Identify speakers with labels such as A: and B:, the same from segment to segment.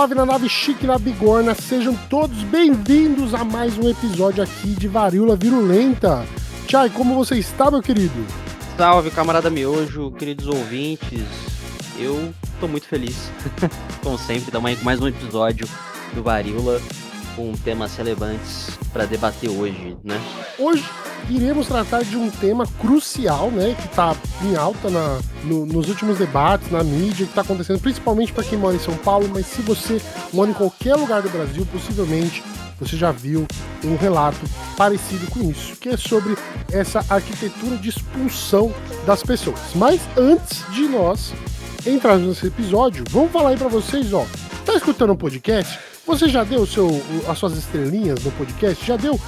A: suave na nave, chique na bigorna, sejam todos bem-vindos a mais um episódio aqui de Varíola Virulenta. Chay, como você está, meu querido?
B: Salve, camarada Miojo, queridos ouvintes, eu tô muito feliz, como sempre, dar mais um episódio do Varíola com temas relevantes para debater hoje, né?
A: Hoje iremos tratar de um tema crucial, né, que tá em alta nos últimos debates, na mídia, que tá acontecendo principalmente para quem mora em São Paulo, mas se você mora em qualquer lugar do Brasil, possivelmente você já viu um relato parecido com isso, que é sobre essa arquitetura de expulsão das pessoas. Mas antes de nós entrarmos nesse episódio, vamos falar aí para vocês, ó, tá escutando um podcast? Você já deu as suas estrelinhas no podcast? Já deu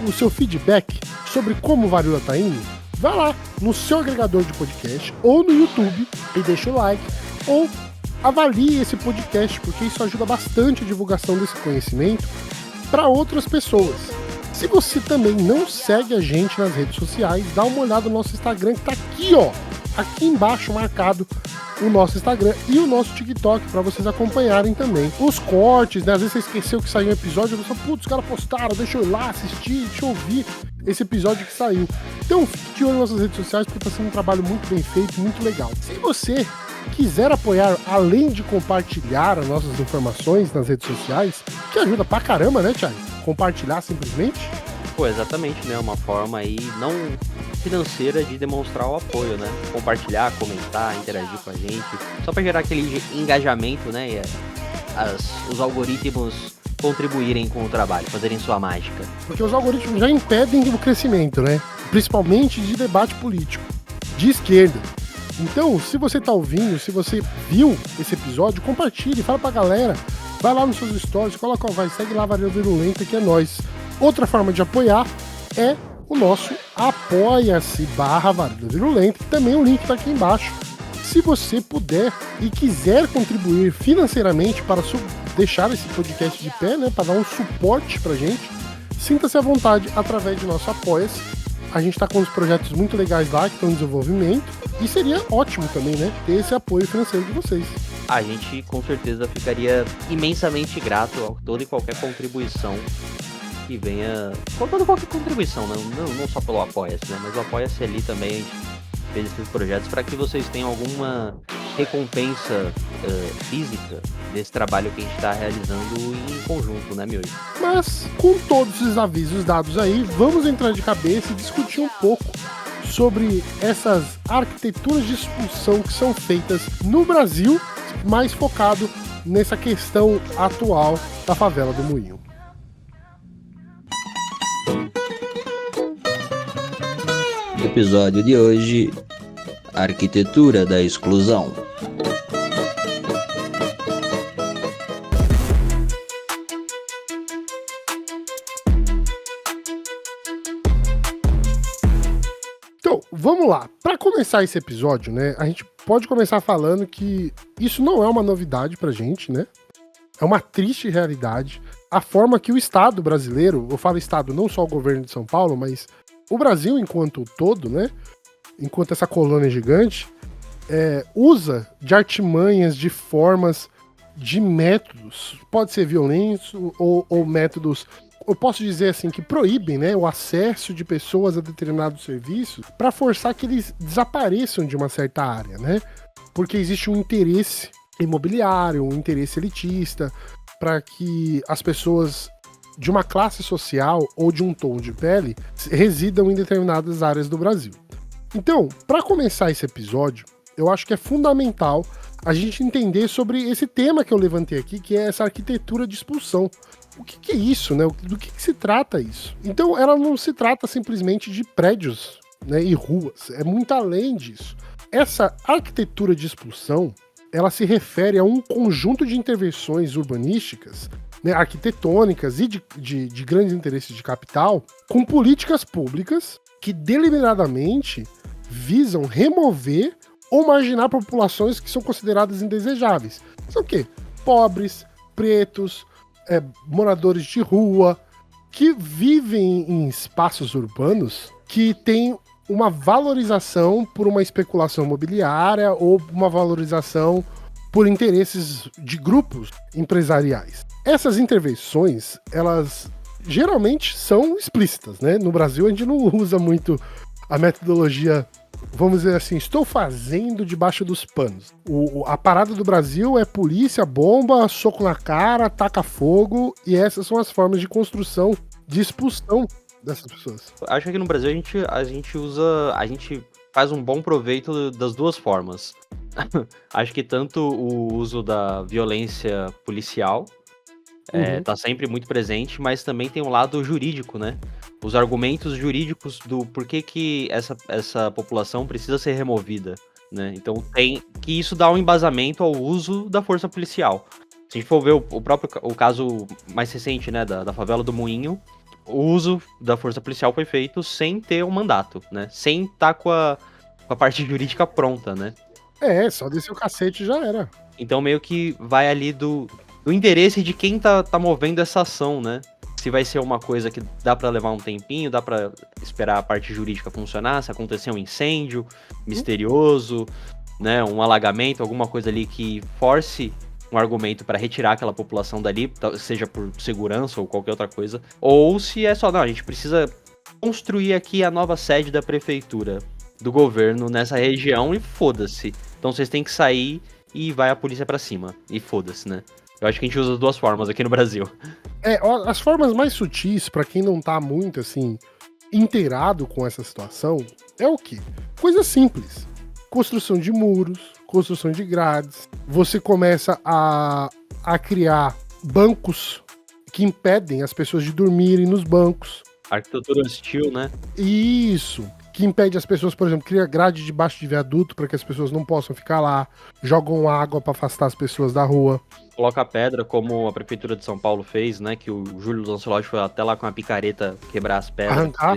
A: o seu feedback sobre como o Varíola tá indo? Vai lá no seu agregador de podcast ou no YouTube e deixa o like ou avalie esse podcast, porque isso ajuda bastante a divulgação desse conhecimento para outras pessoas. Se você também não segue a gente nas redes sociais, dá uma olhada no nosso Instagram que tá aqui, ó, aqui embaixo marcado o nosso Instagram e o nosso TikTok para vocês acompanharem também os cortes, né? Às vezes você esqueceu que saiu um episódio, você fala, putz, os caras postaram, deixa eu ir lá assistir, deixa eu ouvir esse episódio que saiu. Então fique de olho nas nossas redes sociais porque tá sendo um trabalho muito bem feito, muito legal. Se você quiser apoiar, além de compartilhar as nossas informações nas redes sociais, que ajuda pra caramba, né, Thiago? Compartilhar simplesmente.
B: Pô, exatamente, né? Uma forma aí não financeira de demonstrar o apoio, né? Compartilhar, comentar, interagir com a gente, só para gerar aquele engajamento, né? E os algoritmos contribuírem com o trabalho, fazerem sua mágica.
A: Porque os algoritmos já impedem o crescimento, né? Principalmente de debate político, de esquerda. Então, se você tá ouvindo, se você viu esse episódio, compartilhe, fala pra galera, vai lá nos seus stories, coloca, segue lá Varíola Virulenta, que é nóis. Outra forma de apoiar é o nosso Apoia-se /Varíola Virulenta, que também o link tá aqui embaixo. Se você puder e quiser contribuir financeiramente para deixar esse podcast de pé, né, para dar um suporte pra gente, sinta-se à vontade através do nosso Apoia-se. A gente tá com uns projetos muito legais lá que estão em desenvolvimento e seria ótimo também, né, ter esse apoio financeiro de vocês.
B: A gente com certeza ficaria imensamente grato a toda e qualquer contribuição que venha, com toda qualquer contribuição, né? Não só pelo Apoia-se, né? Mas o Apoia-se ali também, a gente fez esses projetos para que vocês tenham alguma recompensa física desse trabalho que a gente está realizando em conjunto, né, Miojo?
A: Mas, com todos os avisos dados aí, vamos entrar de cabeça e discutir um pouco sobre essas arquiteturas de expulsão que são feitas no Brasil, mais focado nessa questão atual da favela do Moinho.
C: Episódio de hoje: Arquitetura da Exclusão.
A: Então, vamos lá. Para começar esse episódio, né, a gente pode começar falando que isso não é uma novidade pra gente, né? É uma triste realidade. A forma que o Estado brasileiro, eu falo Estado, não só o governo de São Paulo, mas o Brasil enquanto todo, né? Enquanto essa colônia gigante, usa de artimanhas, de formas, de métodos, pode ser violento ou métodos, eu posso dizer assim, que proíbem, né, o acesso de pessoas a determinados serviços para forçar que eles desapareçam de uma certa área, né? Porque existe um interesse imobiliário, um interesse elitista, para que as pessoas de uma classe social ou de um tom de pele residam em determinadas áreas do Brasil. Então, para começar esse episódio, eu acho que é fundamental a gente entender sobre esse tema que eu levantei aqui, que é essa arquitetura de expulsão. O que é isso, né? Do que se trata isso? Então, ela não se trata simplesmente de prédios, né, e ruas, é muito além disso. Essa arquitetura de expulsão, ela se refere a um conjunto de intervenções urbanísticas, né, arquitetônicas e de grandes interesses de capital, com políticas públicas que deliberadamente visam remover ou marginar populações que são consideradas indesejáveis. São o quê? Pobres, pretos, moradores de rua, que vivem em espaços urbanos que têm uma valorização por uma especulação imobiliária ou uma valorização por interesses de grupos empresariais. Essas intervenções, elas geralmente são explícitas, né? No Brasil a gente não usa muito a metodologia, vamos dizer assim, estou fazendo debaixo dos panos. A parada do Brasil é polícia, bomba, soco na cara, taca fogo, e essas são as formas de construção, de expulsão dessas pessoas.
B: Acho que aqui no Brasil a gente faz um bom proveito das duas formas. Acho que tanto o uso da violência policial tá sempre muito presente, mas também tem um lado jurídico, né? Os argumentos jurídicos do porquê que essa população precisa ser removida, né? Então tem que isso dá um embasamento ao uso da força policial. Se a gente for ver o caso mais recente, né, da favela do Moinho, o uso da força policial foi feito sem ter um mandato, né? Sem estar com a parte jurídica pronta, né?
A: Só descer o cacete já era.
B: Então meio que vai ali do interesse de quem tá movendo essa ação, né? Se vai ser uma coisa que dá pra levar um tempinho, dá pra esperar a parte jurídica funcionar, se acontecer um incêndio misterioso, né, um alagamento, alguma coisa ali que force um argumento pra retirar aquela população dali, seja por segurança ou qualquer outra coisa, ou se é só, não, a gente precisa construir aqui a nova sede da prefeitura, do governo nessa região e foda-se. Então vocês têm que sair e vai a polícia pra cima, e foda-se, né? Eu acho que a gente usa as duas formas aqui no Brasil.
A: As formas mais sutis, pra quem não tá muito, assim, inteirado com essa situação, é o quê? Coisa simples. Construção de muros, construção de grades. Você começa a criar bancos que impedem as pessoas de dormirem nos bancos.
B: Arquitetura hostil, né?
A: Isso. Que impede as pessoas, por exemplo, cria grade debaixo de viaduto para que as pessoas não possam ficar lá, jogam água para afastar as pessoas da rua.
B: Coloca pedra, como a prefeitura de São Paulo fez, né? Que o Júlio Lancelotti foi até lá com uma picareta quebrar as pedras.
A: Arrancar.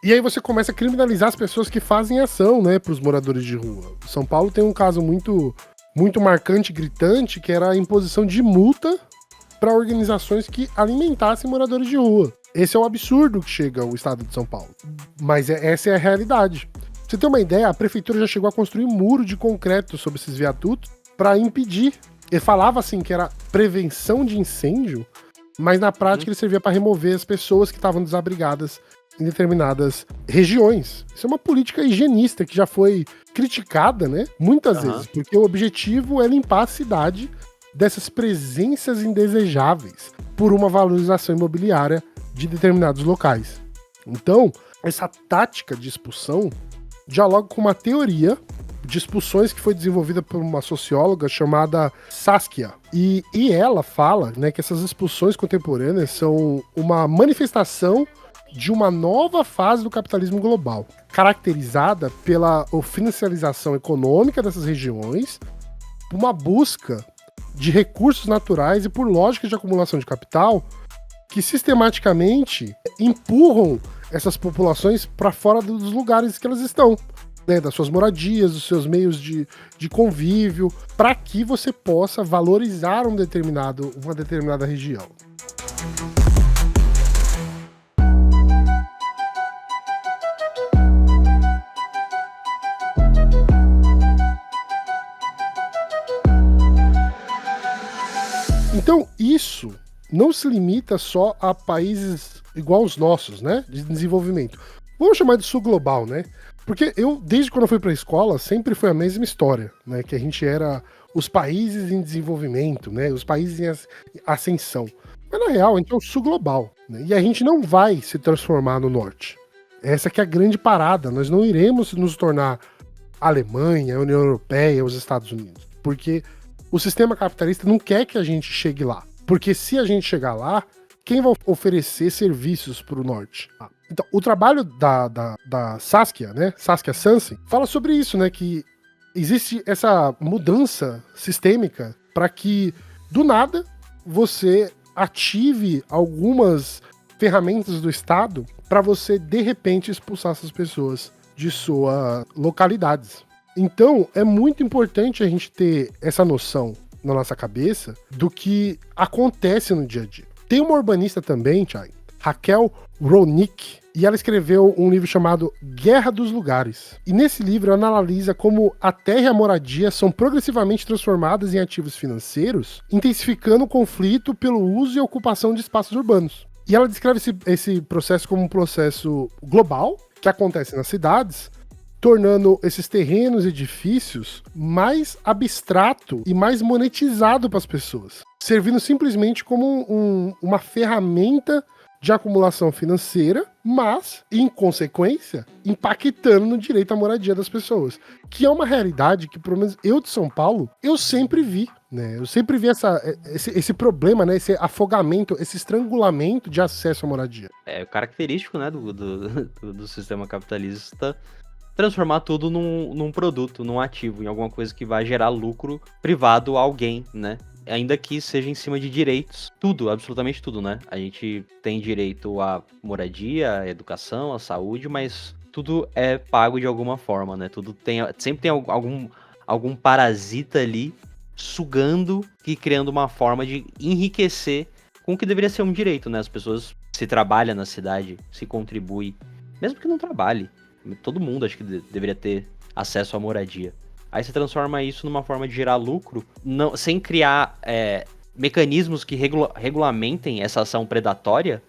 A: E aí você começa a criminalizar as pessoas que fazem ação, né, para os moradores de rua. São Paulo tem um caso muito, muito marcante e gritante, que era a imposição de multa para organizações que alimentassem moradores de rua. Esse é o absurdo que chega ao estado de São Paulo. Mas essa é a realidade. Pra você ter uma ideia, a prefeitura já chegou a construir um muro de concreto sobre esses viadutos para impedir. Ele falava assim que era prevenção de incêndio, mas na prática ele servia para remover as pessoas que estavam desabrigadas em determinadas regiões. Isso é uma política higienista que já foi criticada, né? Muitas vezes, porque o objetivo é limpar a cidade dessas presenças indesejáveis por uma valorização imobiliária de determinados locais. Então, essa tática de expulsão dialoga com uma teoria de expulsões que foi desenvolvida por uma socióloga chamada Saskia. E ela fala, né, que essas expulsões contemporâneas são uma manifestação de uma nova fase do capitalismo global, caracterizada pela oficialização econômica dessas regiões, por uma busca de recursos naturais e por lógicas de acumulação de capital que sistematicamente empurram essas populações para fora dos lugares que elas estão, né, das suas moradias, dos seus meios de convívio, para que você possa valorizar uma determinada região. Então, isso não se limita só a países igual os nossos, né, de desenvolvimento. Vamos chamar de sul global, né? Porque eu, desde quando eu fui para a escola, sempre foi a mesma história, né? Que a gente era os países em desenvolvimento, né? Os países em ascensão. Mas na real, a gente é o sul global, né? E a gente não vai se transformar no norte. Essa que é a grande parada. Nós não iremos nos tornar a Alemanha, a União Europeia, os Estados Unidos. Porque o sistema capitalista não quer que a gente chegue lá. Porque se a gente chegar lá, quem vai oferecer serviços para o norte? Então, o trabalho da Saskia, né, Saskia Sansen, fala sobre isso, né, que existe essa mudança sistêmica para que, do nada, você ative algumas ferramentas do Estado para você, de repente, expulsar essas pessoas de suas localidades. Então, é muito importante a gente ter essa noção na nossa cabeça do que acontece no dia a dia. Tem uma urbanista também, Thiago, Raquel Ronick, e ela escreveu um livro chamado Guerra dos Lugares. E nesse livro ela analisa como a terra e a moradia são progressivamente transformadas em ativos financeiros, intensificando o conflito pelo uso e ocupação de espaços urbanos. E ela descreve esse processo como um processo global, que acontece nas cidades, tornando esses terrenos e edifícios mais abstrato e mais monetizado para as pessoas, servindo simplesmente como uma ferramenta de acumulação financeira, mas, em consequência, impactando no direito à moradia das pessoas. Que é uma realidade que, pelo menos eu de São Paulo, eu sempre vi, né? Eu sempre vi esse problema, né? Esse afogamento, esse estrangulamento de acesso à moradia.
B: É característico, né, do sistema capitalista transformar tudo num produto, num ativo, em alguma coisa que vai gerar lucro privado a alguém, né? Ainda que seja em cima de direitos, tudo, absolutamente tudo, né? A gente tem direito à moradia, à educação, à saúde, mas tudo é pago de alguma forma, né? Sempre tem algum parasita ali sugando e criando uma forma de enriquecer com o que deveria ser um direito, né? As pessoas se trabalham na cidade, se contribui, mesmo que não trabalhe. Todo mundo acho que deveria ter acesso à moradia. Aí você transforma isso numa forma de gerar lucro, sem criar mecanismos que regulamentem essa ação predatória,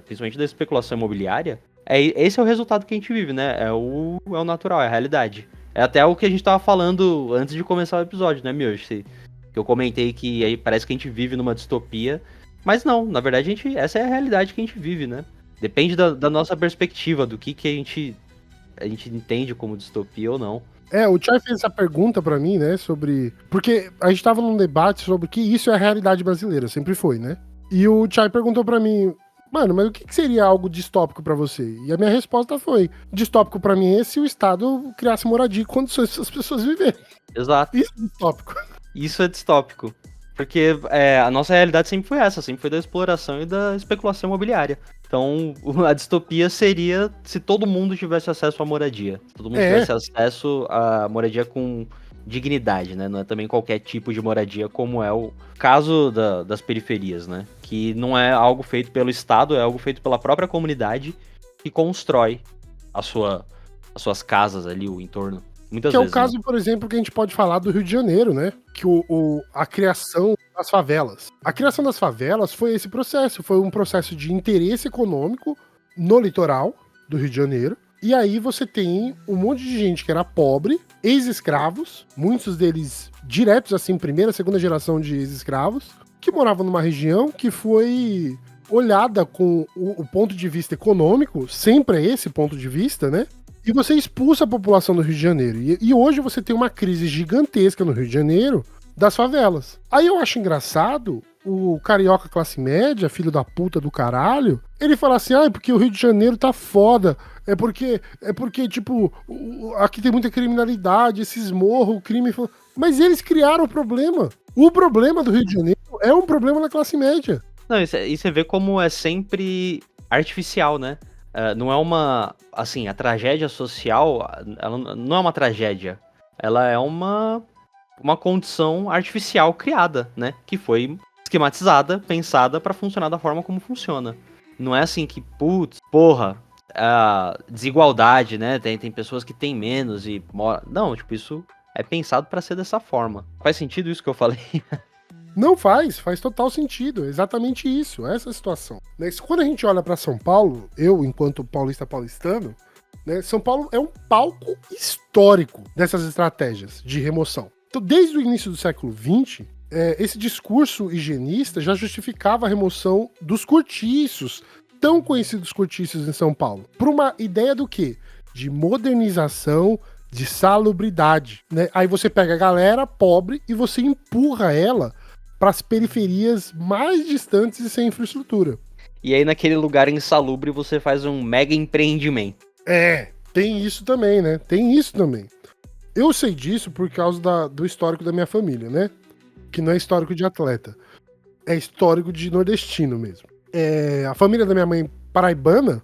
B: principalmente da especulação imobiliária. Esse é o resultado que a gente vive, né? É o natural, é a realidade. É até o que a gente tava falando antes de começar o episódio, né, Mioshi? Que eu comentei que aí parece que a gente vive numa distopia, mas não, na verdade essa é a realidade que a gente vive, né? Depende da nossa perspectiva, do que a gente entende como distopia ou não.
A: O Chay fez essa pergunta pra mim, né, sobre... Porque a gente tava num debate sobre que isso é a realidade brasileira, sempre foi, né? E o Chay perguntou pra mim, mano, mas o que seria algo distópico pra você? E a minha resposta foi, distópico pra mim é se o Estado criasse moradia e condições para as pessoas viverem.
B: Exato.
A: Isso é distópico.
B: Isso é distópico. Porque a nossa realidade sempre foi essa, sempre foi da exploração e da especulação imobiliária. Então, a distopia seria se todo mundo tivesse acesso à moradia. Se todo mundo tivesse acesso à moradia com dignidade, né? Não é também qualquer tipo de moradia, como é o caso das periferias, né? Que não é algo feito pelo Estado, é algo feito pela própria comunidade que constrói as suas casas ali, o entorno. Muitas vezes,
A: é o caso, né? Por exemplo, que a gente pode falar do Rio de Janeiro, né? Que a criação das favelas. A criação das favelas foi esse processo. Foi um processo de interesse econômico no litoral do Rio de Janeiro. E aí você tem um monte de gente que era pobre, ex-escravos, muitos deles diretos, assim, primeira, segunda geração de ex-escravos, que moravam numa região que foi olhada com o ponto de vista econômico, sempre é esse ponto de vista, né? E você expulsa a população do Rio de Janeiro. E hoje você tem uma crise gigantesca no Rio de Janeiro das favelas. Aí eu acho engraçado o carioca classe média, filho da puta do caralho, ele fala assim, porque o Rio de Janeiro tá foda. É porque tipo, aqui tem muita criminalidade, esses morros, o crime... Mas eles criaram o problema. O problema do Rio de Janeiro é um problema da classe média.
B: Não, e você vê como é sempre artificial, né? Não é uma... Assim, a tragédia social, ela não é uma tragédia. Ela é uma condição artificial criada, né? Que foi esquematizada, pensada pra funcionar da forma como funciona. Não é assim que, desigualdade, né? Tem pessoas que têm menos e moram... Não, tipo, isso é pensado pra ser dessa forma. Faz sentido isso que eu falei?
A: Não faz total sentido, é exatamente isso, essa situação. Quando a gente olha para São Paulo, eu, enquanto paulistano, né, São Paulo é um palco histórico dessas estratégias de remoção. Então, desde o início do século XX, esse discurso higienista já justificava a remoção dos cortiços, tão conhecidos cortiços em São Paulo, por uma ideia do quê? De modernização, de salubridade. Né? Aí você pega a galera pobre e você empurra ela para as periferias mais distantes e sem infraestrutura.
B: E aí naquele lugar insalubre você faz um mega empreendimento.
A: Tem isso também, né? Tem isso também. Eu sei disso por causa do histórico da minha família, né? Que não é histórico de atleta. É histórico de nordestino mesmo. A família da minha mãe paraibana,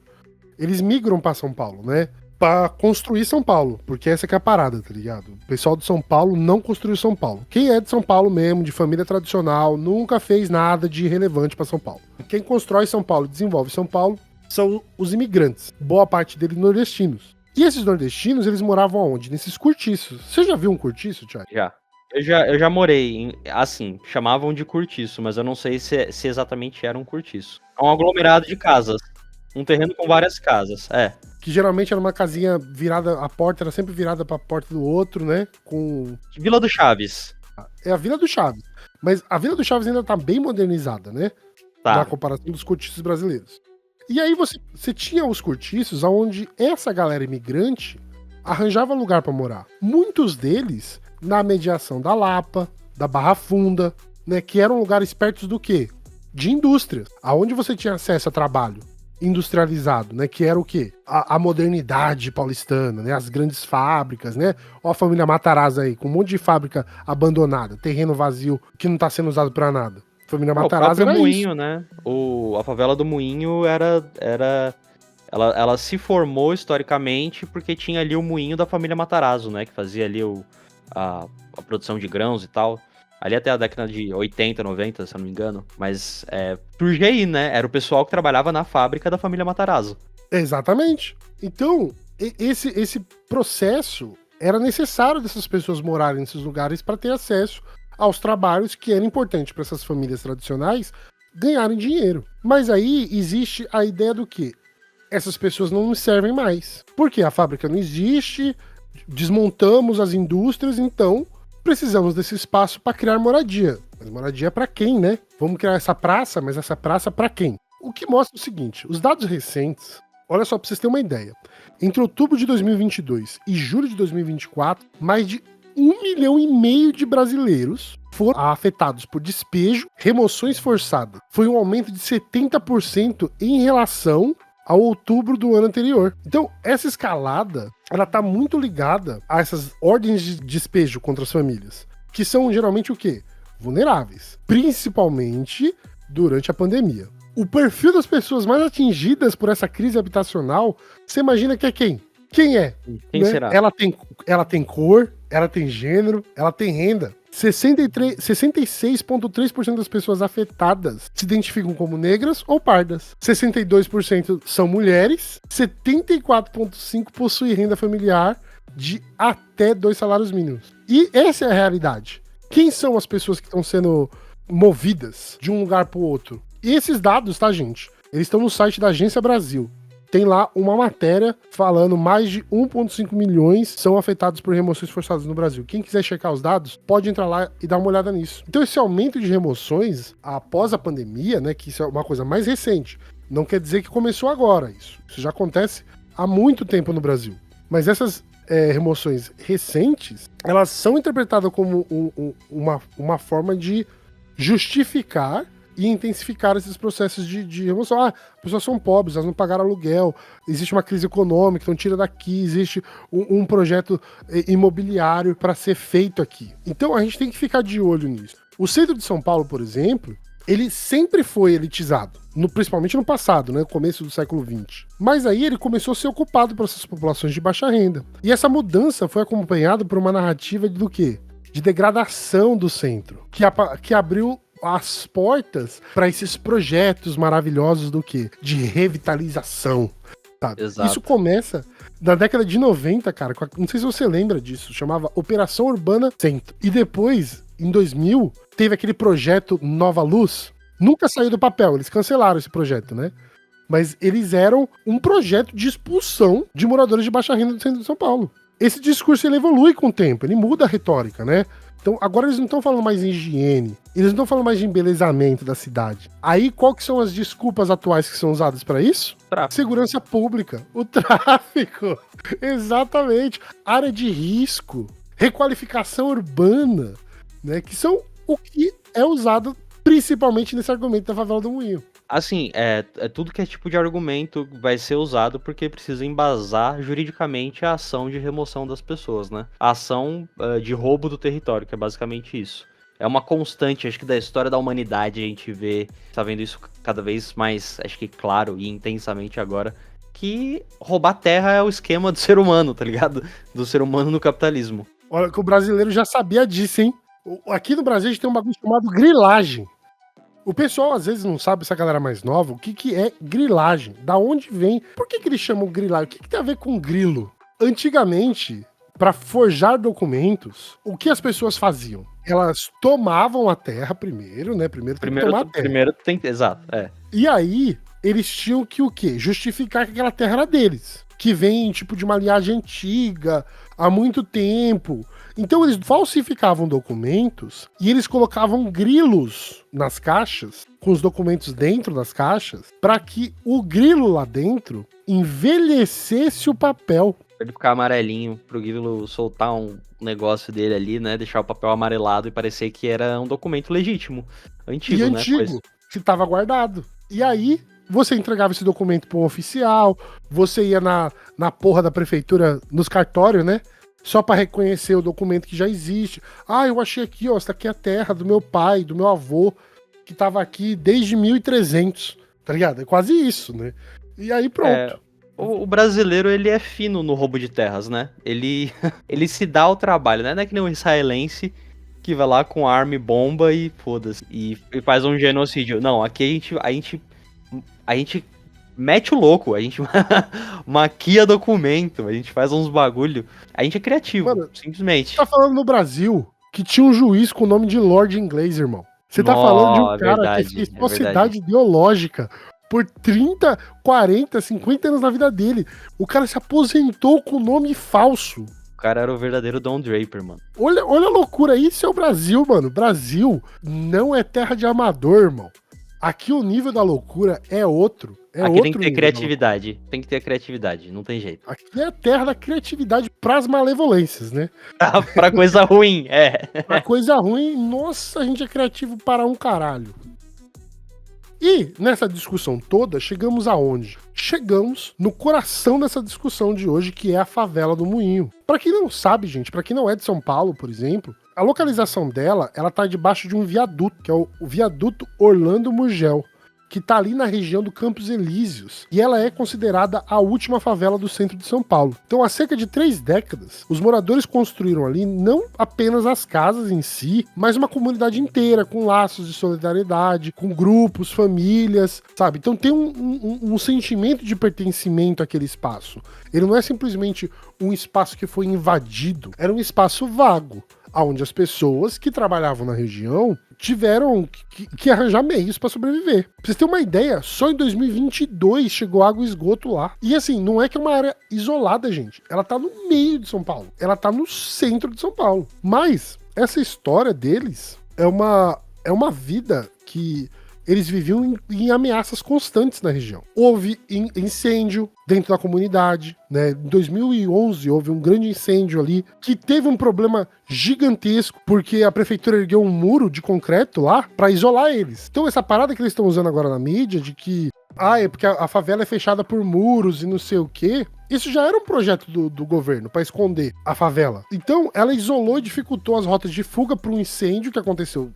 A: eles migram para São Paulo, né? pra construir São Paulo, porque essa que é a parada, tá ligado? O pessoal de São Paulo não construiu São Paulo. Quem é de São Paulo mesmo, de família tradicional, nunca fez nada de relevante pra São Paulo. Quem constrói São Paulo, desenvolve São Paulo, são os imigrantes, boa parte deles nordestinos. E esses nordestinos, eles moravam aonde? Nesses cortiços. Você já viu um cortiço, Thiago?
B: Já. Eu já morei em, assim, chamavam de cortiço, mas eu não sei se exatamente era um cortiço. É um aglomerado de casas. Um terreno com várias casas,
A: Que geralmente era uma casinha virada, a porta era sempre virada pra porta do outro, né? Com...
B: Vila do Chaves.
A: É a Vila do Chaves. Mas a Vila do Chaves ainda tá bem modernizada, né? Na
B: Tá.
A: comparação dos cortiços brasileiros. E aí você tinha os cortiços onde essa galera imigrante arranjava lugar pra morar. Muitos deles na mediação da Lapa, da Barra Funda, né? Que eram lugares perto do quê? De indústrias. Aonde você tinha acesso a trabalho industrializado, né? Que era o quê? A modernidade paulistana, né? As grandes fábricas, né? Ó a família Matarazzo aí, com um monte de fábrica abandonada, terreno vazio que não tá sendo usado pra nada. Família
B: O
A: Matarazzo
B: próprio
A: era
B: Moinho,
A: isso.
B: né? A favela do Moinho ela se formou historicamente porque tinha ali o moinho da família Matarazzo, né? Que fazia ali a produção de grãos e tal. Ali até a década de 80, 90, se eu não me engano. Mas surge aí, né? Era o pessoal que trabalhava na fábrica da família Matarazzo.
A: Exatamente. Então, esse processo era necessário dessas pessoas morarem nesses lugares para ter acesso aos trabalhos que era importante para essas famílias tradicionais ganharem dinheiro. Mas aí existe a ideia do quê? Essas pessoas não nos servem mais. Porque a fábrica não existe, desmontamos as indústrias, então precisamos desse espaço para criar moradia. Mas moradia para quem, né? Vamos criar essa praça, mas essa praça para quem? O que mostra o seguinte, os dados recentes, olha só para vocês terem uma ideia. Entre outubro de 2022 e julho de 2024, mais de 1,5 milhão de brasileiros foram afetados por despejo, remoções forçadas. Foi um aumento de 70% em relação ao outubro do ano anterior. Então, essa escalada, ela tá muito ligada a essas ordens de despejo contra as famílias, que são geralmente o quê? Vulneráveis, principalmente durante a pandemia. O perfil das pessoas mais atingidas por essa crise habitacional, você imagina que é quem? Quem é?
B: Quem
A: Né?
B: será?
A: Ela tem cor, ela tem gênero, ela tem renda. 66,3% das pessoas afetadas se identificam como negras ou pardas. 62% são mulheres. 74,5% possuem renda familiar de até 2 salários mínimos. E essa é a realidade. Quem são as pessoas que estão sendo movidas de um lugar para o outro? E esses dados, tá, gente? Eles estão no site da Agência Brasil. Tem lá uma matéria falando mais de 1,5 milhões são afetados por remoções forçadas no Brasil. Quem quiser checar os dados, pode entrar lá e dar uma olhada nisso. Então esse aumento de remoções após a pandemia, né, que isso é uma coisa mais recente, não quer dizer que começou agora. Isso já acontece há muito tempo no Brasil. Mas essas remoções recentes, elas são interpretadas como uma forma de justificar e intensificar esses processos de remoção. As pessoas são pobres, elas não pagaram aluguel, existe uma crise econômica, então tira daqui, existe um projeto imobiliário para ser feito aqui. Então a gente tem que ficar de olho nisso. O centro de São Paulo, por exemplo, ele sempre foi elitizado, principalmente no passado, né, no começo do século XX. Mas aí ele começou a ser ocupado por essas populações de baixa renda. E essa mudança foi acompanhada por uma narrativa do quê? De degradação do centro, que abriu as portas para esses projetos maravilhosos do quê? De revitalização. Sabe?
B: Exato.
A: Isso começa na década de 90, cara. Não sei se você lembra disso. Chamava Operação Urbana Centro. E depois, em 2000, teve aquele projeto Nova Luz. Nunca saiu do papel. Eles cancelaram esse projeto, né? Mas eles eram um projeto de expulsão de moradores de baixa renda do centro de São Paulo. Esse discurso ele evolui com o tempo. Ele muda a retórica, né? Então, agora eles não estão falando mais em higiene, eles não estão falando mais de embelezamento da cidade. Aí, qual que são as desculpas atuais que são usadas para isso?
B: Tráfico.
A: Segurança pública, o tráfico, exatamente, área de risco, requalificação urbana, né, que são o que é usado principalmente nesse argumento da favela do Moinho.
B: Assim, tudo que é tipo de argumento vai ser usado porque precisa embasar juridicamente a ação de remoção das pessoas, né? A ação de roubo do território, que é basicamente isso. É uma constante, acho que da história da humanidade a gente tá vendo isso cada vez mais, acho que claro e intensamente agora, que roubar terra é o esquema do ser humano, tá ligado? Do ser humano no capitalismo.
A: Olha que o brasileiro já sabia disso, hein? Aqui no Brasil a gente tem um bagulho chamado grilagem. O pessoal às vezes não sabe, essa galera mais nova, o que é grilagem. Da onde vem? Por que eles chamam grilagem? O que tem a ver com grilo? Antigamente, para forjar documentos, o que as pessoas faziam? Elas tomavam a terra primeiro, né? Primeiro tem que tomar a terra.
B: Primeiro tem que... Exato, é.
A: E aí, eles tinham que o quê? Justificar que aquela terra era deles. Que vem, tipo, de uma linhagem antiga, há muito tempo. Então, eles falsificavam documentos e eles colocavam grilos nas caixas, com os documentos dentro das caixas, para que o grilo lá dentro envelhecesse o papel.
B: Pra ele ficar amarelinho, pro Grilo soltar um negócio dele ali, né? Deixar o papel amarelado e parecer que era um documento legítimo. Antigo,
A: E
B: né?
A: antigo, que estava guardado. E aí, você entregava esse documento para um oficial, você ia na porra da prefeitura, nos cartórios, né? Só para reconhecer o documento que já existe. Ah, eu achei aqui, ó, essa aqui é a terra do meu pai, do meu avô, que tava aqui desde 1300, tá ligado? É quase isso, né? E aí pronto.
B: O brasileiro, ele é fino no roubo de terras, né? Ele se dá o trabalho, né? Não é que nem um israelense que vai lá com arma e bomba e foda-se, e faz um genocídio. Não, aqui a gente mete o louco, a gente maquia documento, a gente faz uns bagulho. A gente é criativo,
A: Mano,
B: simplesmente.
A: Você tá falando no Brasil que tinha um juiz com o nome de Lorde Inglês, irmão. Você tá falando de um cara
B: verdade,
A: que fez falsidade ideológica por 30, 40, 50 anos na vida dele. O cara se aposentou com nome falso.
B: O cara era o verdadeiro Don Draper, mano.
A: Olha a loucura, isso é o Brasil, mano. Brasil não é terra de amador, irmão. Aqui o nível da loucura é outro.
B: Aqui tem que ter criatividade. Tem que ter criatividade, não tem jeito.
A: Aqui é a terra da criatividade pras malevolências, né?
B: Pra coisa ruim, é.
A: Pra coisa ruim, nossa, a gente é criativo para um caralho. E nessa discussão toda, chegamos aonde? Chegamos no coração dessa discussão de hoje, que é a favela do Moinho. Pra quem não sabe, gente, pra quem não é de São Paulo, por exemplo, a localização dela, ela tá debaixo de um viaduto, que é o viaduto Orlando Murgel, que tá ali na região do Campos Elíseos, e ela é considerada a última favela do centro de São Paulo. Então, há cerca de 3 décadas, os moradores construíram ali não apenas as casas em si, mas uma comunidade inteira, com laços de solidariedade, com grupos, famílias, sabe? Então tem um sentimento de pertencimento àquele espaço. Ele não é simplesmente um espaço que foi invadido, era um espaço vago, onde as pessoas que trabalhavam na região tiveram que arranjar meios para sobreviver. Pra vocês terem uma ideia, só em 2022 chegou água e esgoto lá. E assim, não é que é uma área isolada, gente. Ela tá no meio de São Paulo. Ela tá no centro de São Paulo. Mas essa história deles é uma vida que eles viviam em ameaças constantes na região. Houve incêndio dentro da comunidade, né? Em 2011 houve um grande incêndio ali, que teve um problema gigantesco, porque a prefeitura ergueu um muro de concreto lá para isolar eles. Então essa parada que eles estão usando agora na mídia, de que é porque a favela é fechada por muros e não sei o quê, isso já era um projeto do governo para esconder a favela. Então, ela isolou e dificultou as rotas de fuga para um incêndio que aconteceu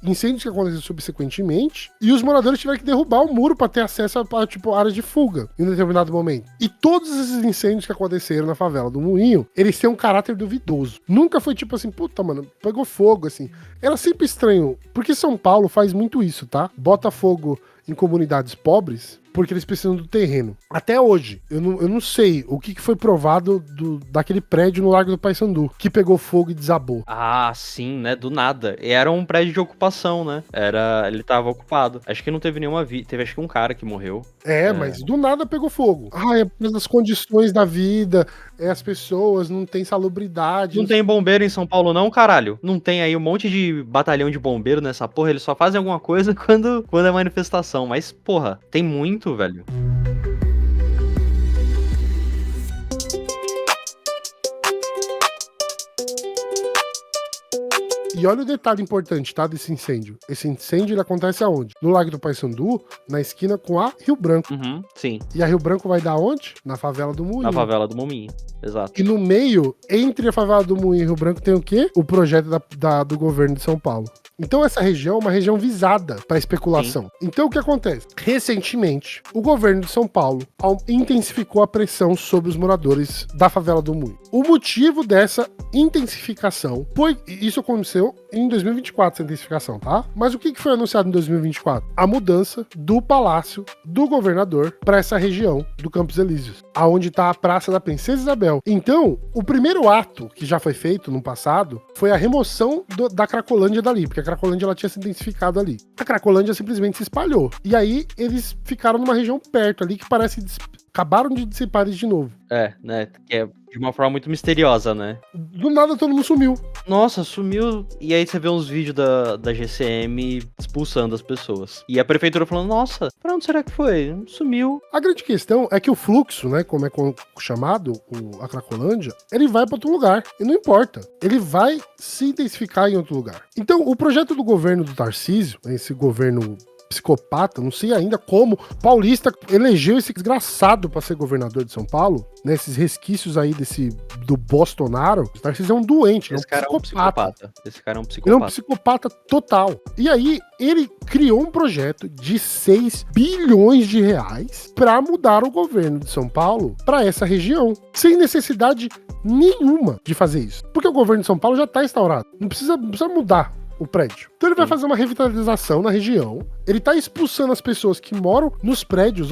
A: subsequentemente, e os moradores tiveram que derrubar o muro para ter acesso a, tipo, áreas de fuga em um determinado momento. E todos esses incêndios que aconteceram na favela do Moinho, eles têm um caráter duvidoso. Nunca foi tipo assim, puta, mano, pegou fogo, assim. Era sempre estranho, porque São Paulo faz muito isso, tá? Bota fogo em comunidades pobres, porque eles precisam do terreno. Até hoje, eu não sei o que foi provado daquele prédio no Largo do Paissandu, que pegou fogo e desabou.
B: Ah, sim, né? Do nada. E era um prédio de ocupação, né? Ele tava ocupado. Acho que não teve nenhuma teve acho que um cara que morreu.
A: Mas do nada pegou fogo. É por causa das condições da vida, as pessoas, não tem salubridade.
B: Não tem bombeiro em São Paulo não, caralho? Não tem aí um monte de batalhão de bombeiro nessa porra, eles só fazem alguma coisa quando é manifestação. Mas, porra, tem muito, velho.
A: E olha o detalhe importante, tá, desse incêndio. Esse incêndio, ele acontece aonde? No Lago do Paissandu, na esquina com a Rio Branco.
B: Sim.
A: E a Rio Branco vai dar onde? Na favela do Moinho.
B: Na favela do Moinho. exato.
A: E no meio, entre a favela do Moinho e Rio Branco, tem o quê? O projeto do governo de São Paulo. Então essa região é uma região visada para especulação. Então o que acontece? Recentemente, o governo de São Paulo intensificou a pressão sobre os moradores da favela do Moinho. O motivo dessa intensificação foi... Isso aconteceu em 2024, essa intensificação, tá? Mas o que foi anunciado em 2024? A mudança do palácio do governador para essa região do Campos Elíseos, aonde está a Praça da Princesa Isabel. Então, o primeiro ato que já foi feito no passado foi a remoção da Cracolândia dali, porque a Cracolândia ela tinha se intensificado ali. A Cracolândia simplesmente se espalhou. E aí eles ficaram numa região perto ali que parece acabaram de dissipar eles de novo.
B: Né? Que é de uma forma muito misteriosa, né?
A: Do nada todo mundo sumiu.
B: Nossa, sumiu. E aí você vê uns vídeos da GCM expulsando as pessoas. E a prefeitura falando, nossa, pra onde será que foi? Sumiu.
A: A grande questão é que o fluxo, né, como é chamado, a Cracolândia, ele vai para outro lugar. E não importa. Ele vai se intensificar em outro lugar. Então, o projeto do governo do Tarcísio, esse governo psicopata, não sei ainda como Paulista elegeu esse desgraçado pra ser governador de São Paulo, né? Esses resquícios aí do Bolsonaro. O Tarcísio é um doente,
B: Esse cara é um psicopata. Esse cara é um psicopata.
A: Ele é um psicopata total. E aí, ele criou um projeto de 6 bilhões de reais pra mudar o governo de São Paulo pra essa região, sem necessidade nenhuma de fazer isso. Porque o governo de São Paulo já tá instaurado. Não precisa mudar o prédio. Então ele vai fazer uma revitalização na região, ele tá expulsando as pessoas que moram nos prédios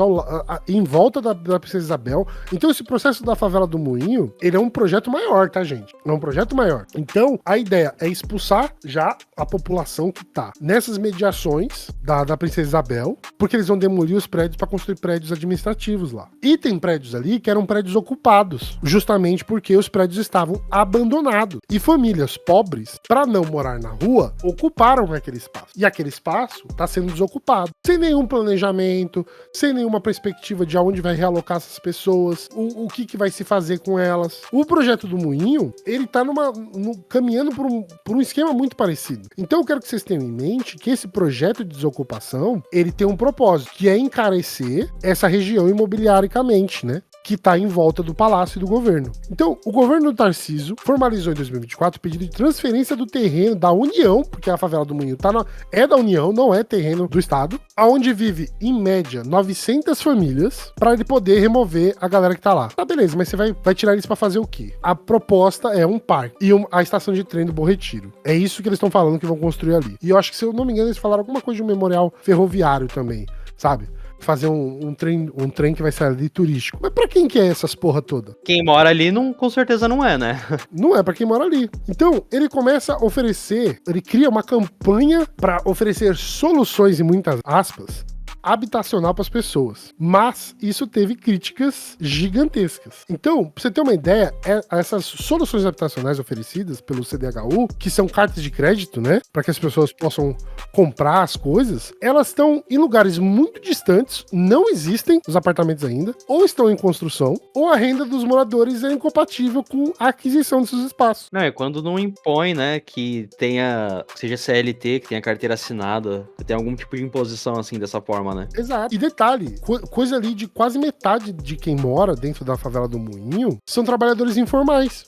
A: em volta da Princesa Isabel. Então esse processo da favela do Moinho, ele é um projeto maior, tá, gente? É um projeto maior. Então a ideia é expulsar já a população que tá nessas mediações da Princesa Isabel, porque eles vão demolir os prédios para construir prédios administrativos lá. E tem prédios ali que eram prédios ocupados, justamente porque os prédios estavam abandonados. E famílias pobres, para não morar na rua, ocuparam aquele espaço. E aquele espaço está sendo desocupado. Sem nenhum planejamento, sem nenhuma perspectiva de aonde vai realocar essas pessoas, o que vai se fazer com elas. O projeto do Moinho, ele tá caminhando por um esquema muito parecido. Então eu quero que vocês tenham em mente que esse projeto de desocupação, ele tem um propósito, que é encarecer essa região imobiliaricamente, né? Que está em volta do palácio e do governo. Então, o governo do Tarcísio formalizou em 2024 o pedido de transferência do terreno da União, porque a favela do Moinho é da União, não é terreno do Estado, aonde vive, em média, 900 famílias, para ele poder remover a galera que tá lá. Tá, beleza, mas você vai tirar eles para fazer o quê? A proposta é um parque e a estação de trem do Bom Retiro. É isso que eles estão falando que vão construir ali. E eu acho que, se eu não me engano, eles falaram alguma coisa de um memorial ferroviário também, sabe? Fazer um trem que vai ser ali turístico. Mas pra quem que é essas porra toda?
B: Quem mora ali, com certeza não é, né?
A: Não é pra quem mora ali. Então, ele começa a oferecer, ele cria uma campanha pra oferecer soluções, em muitas aspas, habitacional para as pessoas. Mas isso teve críticas gigantescas. Então, pra você ter uma ideia, essas soluções habitacionais oferecidas pelo CDHU, que são cartas de crédito, né, para que as pessoas possam comprar as coisas, elas estão em lugares muito distantes, não existem os apartamentos ainda, ou estão em construção, ou a renda dos moradores é incompatível com a aquisição desses espaços.
B: Não, é quando não impõe, né, que seja CLT, que tenha carteira assinada, que tenha algum tipo de imposição assim dessa forma, né?
A: Exato. E detalhe, coisa ali de quase metade de quem mora dentro da favela do Moinho são trabalhadores informais.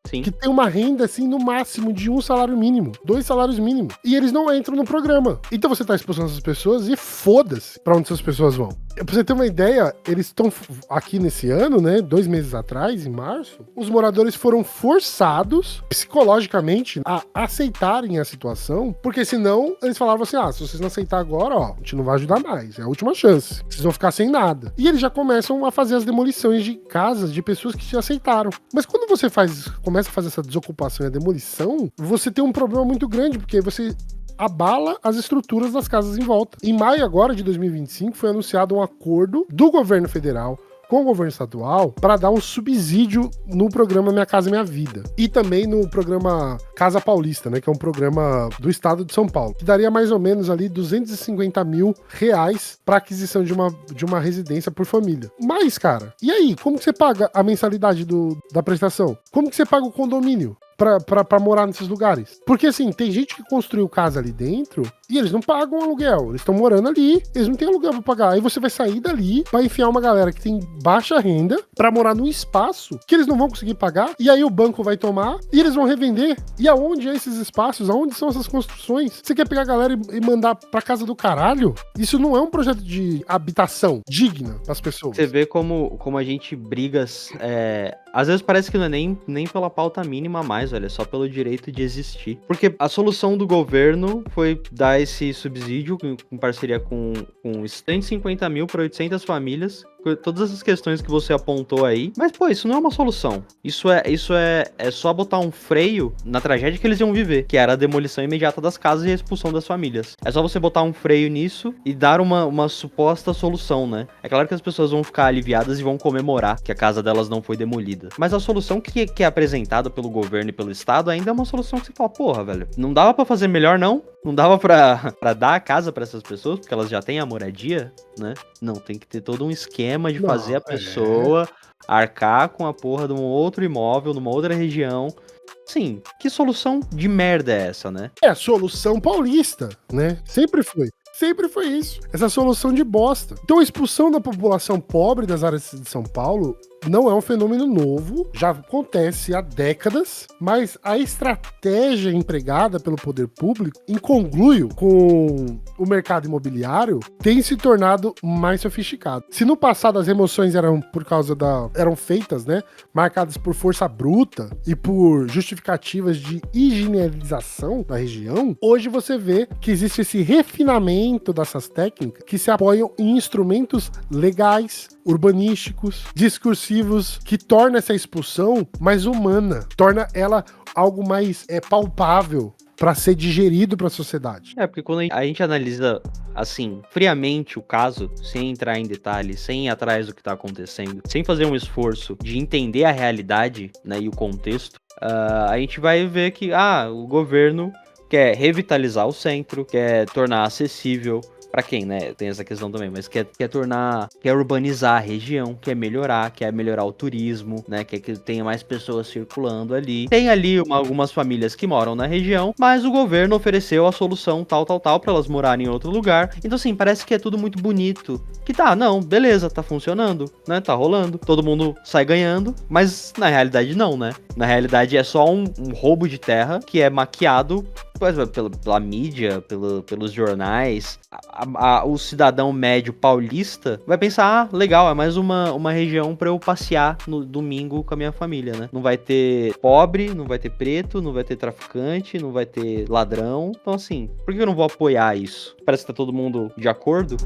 B: Sim.
A: Que tem uma renda, assim, no máximo de 1 salário mínimo, 2 salários mínimos. E eles não entram no programa. Então você tá expulsando essas pessoas e foda-se pra onde essas pessoas vão. Pra você ter uma ideia, eles estão aqui nesse ano, né, 2 meses atrás, em março, os moradores foram forçados psicologicamente a aceitarem a situação, porque senão eles falavam assim, se vocês não aceitar agora, a gente não vai ajudar mais, é a última chance, vocês vão ficar sem nada. E eles já começam a fazer as demolições de casas de pessoas que se aceitaram. Mas quando você começa a fazer essa desocupação e a demolição, você tem um problema muito grande, porque você abala as estruturas das casas em volta. Em maio agora de 2025 foi anunciado um acordo do governo federal com o governo estadual para dar um subsídio no programa Minha Casa Minha Vida. E também no programa Casa Paulista, né, que é um programa do estado de São Paulo, que daria mais ou menos ali R$250 mil para aquisição de uma residência por família. Mas, cara, e aí? Como que você paga a mensalidade da prestação? Como que você paga o condomínio pra morar nesses lugares? Porque, assim, tem gente que construiu casa ali dentro E eles não pagam aluguel, eles estão morando ali, eles não têm aluguel pra pagar. Aí você vai sair dali pra enfiar uma galera que tem baixa renda pra morar num espaço que eles não vão conseguir pagar, e aí o banco vai tomar e eles vão revender. E aonde é esses espaços? Aonde são essas construções? Você quer pegar a galera e mandar pra casa do caralho? Isso não é um projeto de habitação digna das pessoas.
B: Você vê como a gente briga. Às vezes parece que não é nem pela pauta mínima mais, velho. É só pelo direito de existir. Porque a solução do governo foi dar esse subsídio em parceria com 150 mil para 800 famílias. Todas essas questões que você apontou aí. Mas, pô, isso não é uma solução. Isso é só botar um freio na tragédia que eles iam viver, que era a demolição imediata das casas e a expulsão das famílias. É só você botar um freio nisso e dar uma suposta solução, né? É claro que as pessoas vão ficar aliviadas e vão comemorar que a casa delas não foi demolida. Mas a solução que é apresentada pelo governo e pelo Estado ainda é uma solução que você fala, porra, velho, não dava pra fazer melhor, não? Não dava pra dar a casa pra essas pessoas, porque elas já têm a moradia, né? Não, tem que ter todo um esquema de fazer a pessoa arcar com a porra de um outro imóvel, numa outra região. Sim, que solução de merda é essa, né?
A: É a solução paulista, né? Sempre foi. Sempre foi isso. Essa solução de bosta. Então a expulsão da população pobre das áreas de São Paulo não é um fenômeno novo, já acontece há décadas, mas a estratégia empregada pelo poder público, em conluio com o mercado imobiliário, tem se tornado mais sofisticado. Se no passado as remoções eram feitas, né, marcadas por força bruta e por justificativas de higienização da região, hoje você vê que existe esse refinamento dessas técnicas que se apoiam em instrumentos legais, urbanísticos, discursivos, que torna essa expulsão mais humana, torna ela algo mais palpável para ser digerido para a sociedade.
B: Porque quando a gente analisa, assim, friamente o caso, sem entrar em detalhes, sem ir atrás do que tá acontecendo, sem fazer um esforço de entender a realidade, né, e o contexto, a gente vai ver que, o governo quer revitalizar o centro, quer tornar acessível pra quem, né? Tem essa questão também, mas quer urbanizar a região, quer melhorar o turismo, né? Quer que tenha mais pessoas circulando ali. Tem ali algumas famílias que moram na região, mas o governo ofereceu a solução tal, pra elas morarem em outro lugar. Então, assim, parece que é tudo muito bonito. Que beleza, tá funcionando, né? Tá rolando. Todo mundo sai ganhando, mas na realidade não, né? Na realidade é só um roubo de terra que é maquiado pela mídia, pelos jornais. O cidadão médio paulista vai pensar, legal, é mais uma região pra eu passear no domingo com a minha família, né? Não vai ter pobre, não vai ter preto, não vai ter traficante, não vai ter ladrão. Então, assim, por que eu não vou apoiar isso? Parece que tá todo mundo de acordo.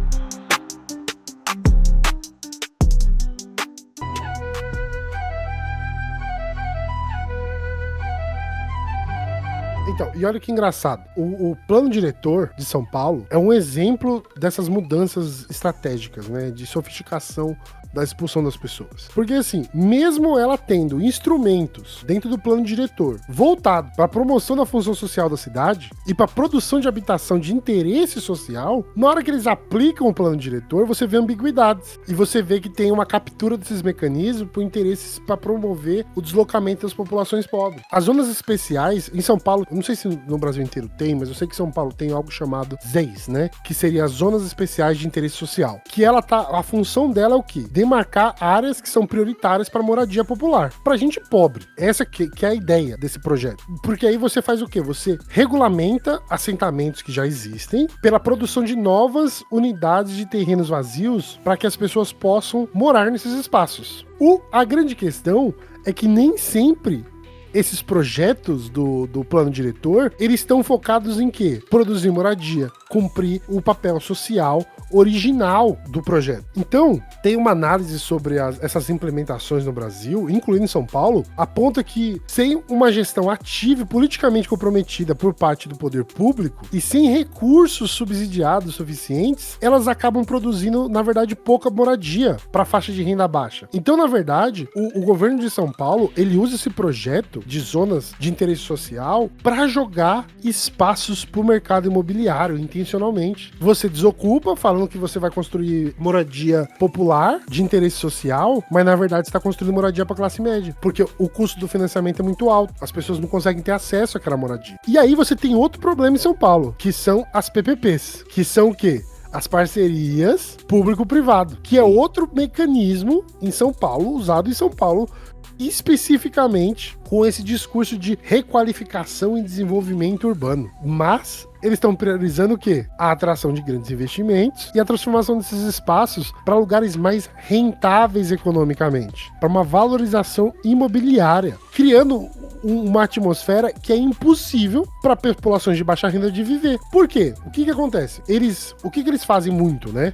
A: Então, e olha que engraçado, o plano diretor de São Paulo é um exemplo dessas mudanças estratégicas, né, de sofisticação da expulsão das pessoas. Porque assim, mesmo ela tendo instrumentos dentro do plano diretor voltado para a promoção da função social da cidade e para a produção de habitação de interesse social, na hora que eles aplicam o plano diretor, você vê ambiguidades e você vê que tem uma captura desses mecanismos por interesses para promover o deslocamento das populações pobres. As zonas especiais, em São Paulo, eu não sei se no Brasil inteiro tem, mas eu sei que São Paulo tem algo chamado ZEIS, né? Que seria as Zonas Especiais de Interesse Social. Que a função dela é o quê? Demarcar áreas que são prioritárias para moradia popular. Pra gente pobre. Essa que é a ideia desse projeto. Porque aí você faz o quê? Você regulamenta assentamentos que já existem pela produção de novas unidades de terrenos vazios para que as pessoas possam morar nesses espaços. A grande questão é que nem sempre esses projetos do plano diretor, eles estão focados em quê? Produzir moradia, cumprir o papel social original do projeto. Então, tem uma análise sobre essas implementações no Brasil, incluindo em São Paulo, aponta que sem uma gestão ativa e politicamente comprometida por parte do poder público e sem recursos subsidiados suficientes, elas acabam produzindo, na verdade, pouca moradia para a faixa de renda baixa. Então, na verdade, o governo de São Paulo, ele usa esse projeto de zonas de interesse social para jogar espaços para o mercado imobiliário, intencionalmente. Você desocupa, falando falam que você vai construir moradia popular, de interesse social, mas na verdade você tá construindo moradia pra classe média. Porque o custo do financiamento é muito alto. As pessoas não conseguem ter acesso àquela moradia. E aí você tem outro problema em São Paulo, que são as PPPs. Que são o quê? As parcerias público-privado, que é outro mecanismo em São Paulo, usado em São Paulo, especificamente com esse discurso de requalificação e desenvolvimento urbano. Mas eles estão priorizando o quê? A atração de grandes investimentos e a transformação desses espaços para lugares mais rentáveis economicamente, para uma valorização imobiliária, criando uma atmosfera que é impossível para populações de baixa renda de viver. Por quê? O que acontece? O que eles fazem muito, né?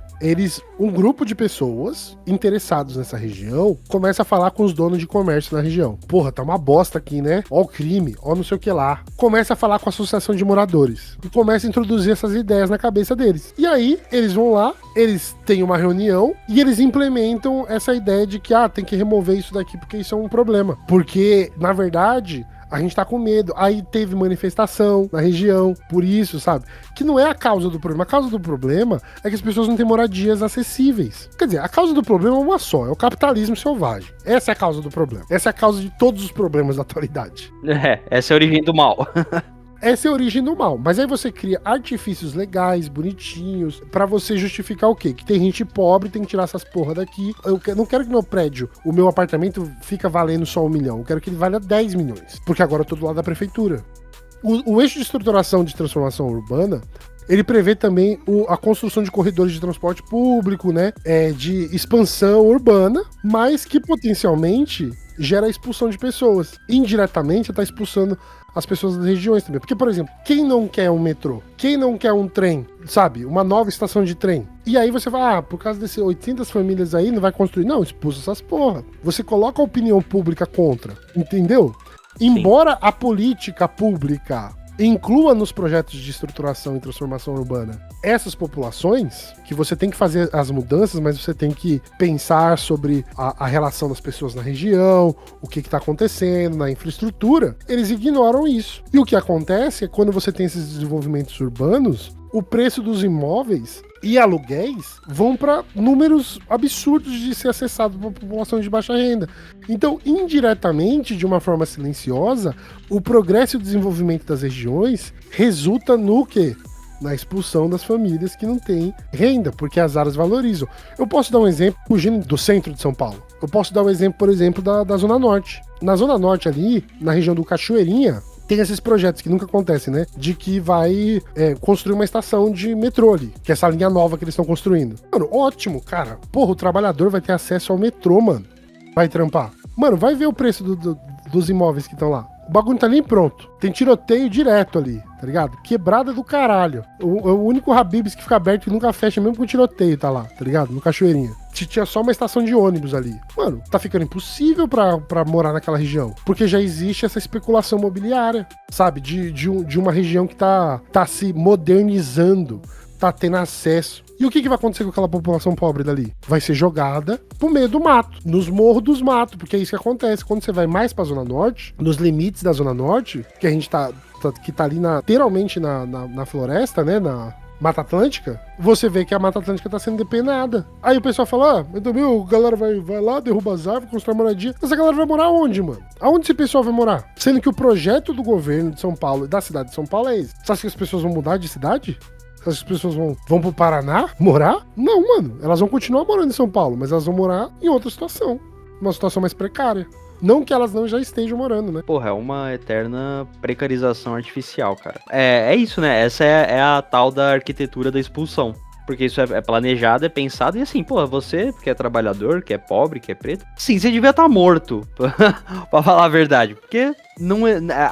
A: Um grupo de pessoas interessados nessa região começa a falar com os donos de comércio na região. Porra, tá uma bosta aqui, né? Ó o crime, ó não sei o que lá. Começa a falar com a associação de moradores e começa a introduzir essas ideias na cabeça deles. E aí, eles vão lá, eles têm uma reunião e eles implementam essa ideia de que, tem que remover isso daqui porque isso é um problema. Porque, na verdade, a gente tá com medo. Aí teve manifestação na região, por isso, sabe? Que não é a causa do problema. A causa do problema é que as pessoas não têm moradias acessíveis. Quer dizer, a causa do problema é uma só, é o capitalismo selvagem. Essa é a causa do problema. Essa é a causa de todos os problemas da atualidade.
B: Essa é a origem do mal.
A: Essa é a origem do mal. Mas aí você cria artifícios legais, bonitinhos, pra você justificar o quê? Que tem gente pobre, tem que tirar essas porra daqui. Eu não quero que meu prédio, o meu apartamento, fica valendo só 1 milhão. Eu quero que ele valha 10 milhões. Porque agora eu tô do lado da prefeitura. O eixo de estruturação de transformação urbana, ele prevê também a construção de corredores de transporte público, né? De expansão urbana, mas que potencialmente gera a expulsão de pessoas. Indiretamente, está expulsando as pessoas das regiões também. Porque, por exemplo, quem não quer um metrô? Quem não quer um trem? Sabe? Uma nova estação de trem? E aí você vai, por causa desses 800 famílias aí, não vai construir? Não, expulsa essas porra. Você coloca a opinião pública contra, entendeu? Embora a política pública inclua nos projetos de estruturação e transformação urbana essas populações, que você tem que fazer as mudanças, mas você tem que pensar sobre a relação das pessoas na região, o que está acontecendo na infraestrutura, eles ignoram isso. E o que acontece é quando você tem esses desenvolvimentos urbanos, o preço dos imóveis e aluguéis vão para números absurdos de ser acessado por população de baixa renda. Então, indiretamente, de uma forma silenciosa, o progresso e o desenvolvimento das regiões resulta no quê? Na expulsão das famílias que não têm renda, porque as áreas valorizam. Eu posso dar um exemplo, fugindo do centro de São Paulo. Eu posso dar um exemplo, por exemplo, da Zona Norte. Na Zona Norte ali, na região do Cachoeirinha, tem esses projetos que nunca acontecem, né? De que vai construir uma estação de metrô ali, que é essa linha nova que eles estão construindo. Mano, ótimo, cara. Porra, o trabalhador vai ter acesso ao metrô, mano. Vai trampar. Mano, vai ver o preço dos imóveis que estão lá. O bagulho tá nem pronto. Tem tiroteio direto ali, tá ligado? Quebrada do caralho. O único Habib's que fica aberto e nunca fecha, mesmo com o tiroteio, tá lá, tá ligado? No Cachoeirinha. Tinha só uma estação de ônibus ali. Mano, tá ficando impossível pra morar naquela região. Porque já existe essa especulação imobiliária, sabe? De uma região que tá se modernizando, tá tendo acesso. E o que vai acontecer com aquela população pobre dali? Vai ser jogada pro meio do mato, nos morros dos matos, porque é isso que acontece. Quando você vai mais pra Zona Norte, nos limites da Zona Norte, que a gente tá ali literalmente na floresta, né, na Mata Atlântica, você vê que a Mata Atlântica tá sendo depenada. Aí o pessoal fala, então, a galera vai lá, derruba as árvores, constrói moradia. Mas a galera vai morar onde, mano? Aonde esse pessoal vai morar? Sendo que o projeto do governo de São Paulo e da cidade de São Paulo é esse. Você acha que as pessoas vão mudar de cidade? As pessoas vão pro Paraná morar? Não, mano. Elas vão continuar morando em São Paulo, mas elas vão morar em outra situação. Uma situação mais precária. Não que elas não já estejam morando, né?
B: Porra, é uma eterna precarização artificial, cara. É isso, né? Essa é a tal da arquitetura da expulsão. Porque isso é planejado, é pensado, e assim, pô, você que é trabalhador, que é pobre, que é preto, sim, você devia estar morto, pra falar a verdade. Porque não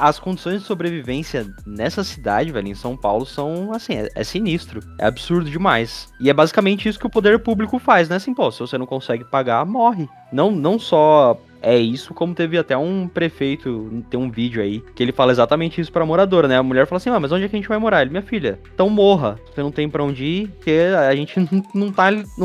B: as condições de sobrevivência nessa cidade, velho, em São Paulo, são, assim, é sinistro. É absurdo demais. E é basicamente isso que o poder público faz, né? Assim, pô, se você não consegue pagar, morre. Não só é isso, como teve até um prefeito, tem um vídeo aí, que ele fala exatamente isso pra moradora, né? A mulher fala assim, mas onde é que a gente vai morar? Ele, minha filha, então morra. Você não tem pra onde ir, porque a gente não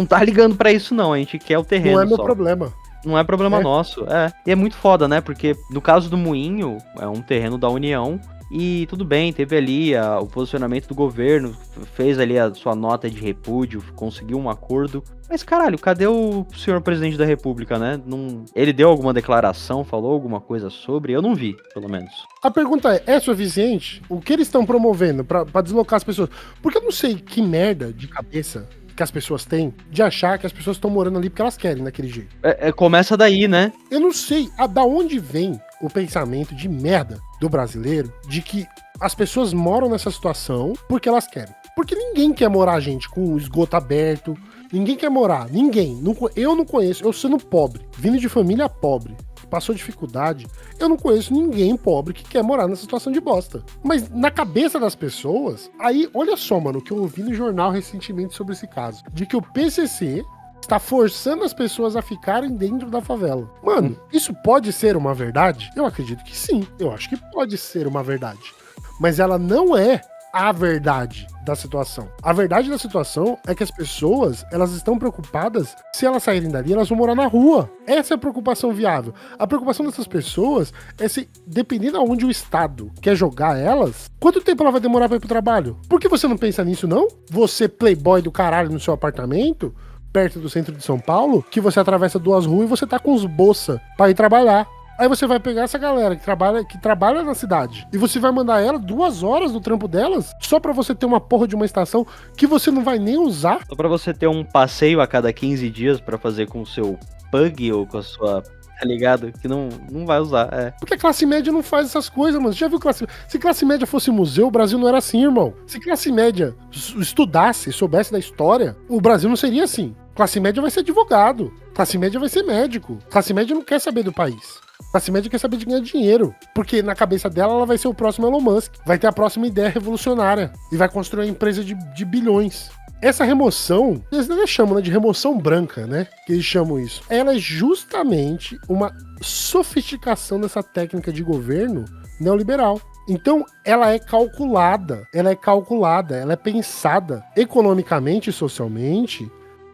B: tá ligando pra isso não, a gente quer o terreno.
A: Não é meu
B: só.
A: problema.
B: Não é problema nosso, E é muito foda, né? Porque no caso do Moinho, é um terreno da União, E tudo bem, teve ali o posicionamento do governo, fez ali a sua nota de repúdio, conseguiu um acordo. Mas caralho, cadê o senhor presidente da república, né? Ele deu alguma declaração, falou alguma coisa sobre? Eu não vi, pelo menos.
A: A pergunta é suficiente? O que eles estão promovendo pra deslocar as pessoas? Porque eu não sei que merda de cabeça que as pessoas têm de achar que as pessoas estão morando ali porque elas querem daquele jeito.
B: Começa daí, né?
A: Eu não sei da onde vem o pensamento de merda do brasileiro de que as pessoas moram nessa situação porque elas querem. Porque ninguém quer morar, gente, com o esgoto aberto. Ninguém quer morar. Ninguém. Eu não conheço. Eu sendo pobre, vindo de família pobre, passou dificuldade, eu não conheço ninguém pobre que quer morar nessa situação de bosta. Mas na cabeça das pessoas, aí, olha só, mano, o que eu ouvi no jornal recentemente sobre esse caso, de que o PCC está forçando as pessoas a ficarem dentro da favela. Mano, isso pode ser uma verdade? Eu acredito que sim. Eu acho que pode ser uma verdade. Mas ela não é a verdade da situação. A verdade da situação é que as pessoas, elas estão preocupadas, se elas saírem dali, elas vão morar na rua. Essa é a preocupação viável. A preocupação dessas pessoas é se, dependendo de onde o Estado quer jogar elas, quanto tempo ela vai demorar pra ir pro trabalho? Por que você não pensa nisso, não? Você, playboy do caralho no seu apartamento, perto do centro de São Paulo, que você atravessa 2 ruas e você tá com os bolsa pra ir trabalhar. Aí você vai pegar essa galera que trabalha na cidade e você vai mandar ela 2 horas do trampo delas só pra você ter uma porra de uma estação que você não vai nem usar.
B: Só pra você ter um passeio a cada 15 dias pra fazer com o seu pug ou com a sua... Tá ligado? Que não vai usar,
A: Porque a classe média não faz essas coisas, mano. Você já viu se classe média fosse museu, o Brasil não era assim, irmão. Se classe média estudasse, soubesse da história, o Brasil não seria assim. Classe média vai ser advogado. Classe média vai ser médico. Classe média não quer saber do país. Classe média quer saber de ganhar dinheiro. Porque na cabeça dela, ela vai ser o próximo Elon Musk. Vai ter a próxima ideia revolucionária. E vai construir uma empresa de bilhões. Essa remoção, eles nem chamam, né, de remoção branca, né? Que eles chamam isso. Ela é justamente uma sofisticação dessa técnica de governo neoliberal. Então, ela é calculada, ela é pensada economicamente e socialmente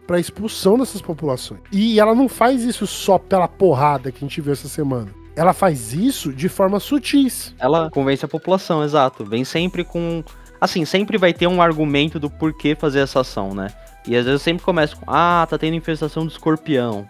A: para a expulsão dessas populações. E ela não faz isso só pela porrada que a gente viu essa semana. Ela faz isso de forma sutis.
B: Ela convence a população, exato. Vem sempre com... Assim, sempre vai ter um argumento do porquê fazer essa ação, né? E às vezes sempre começa com, tá tendo infestação de escorpião.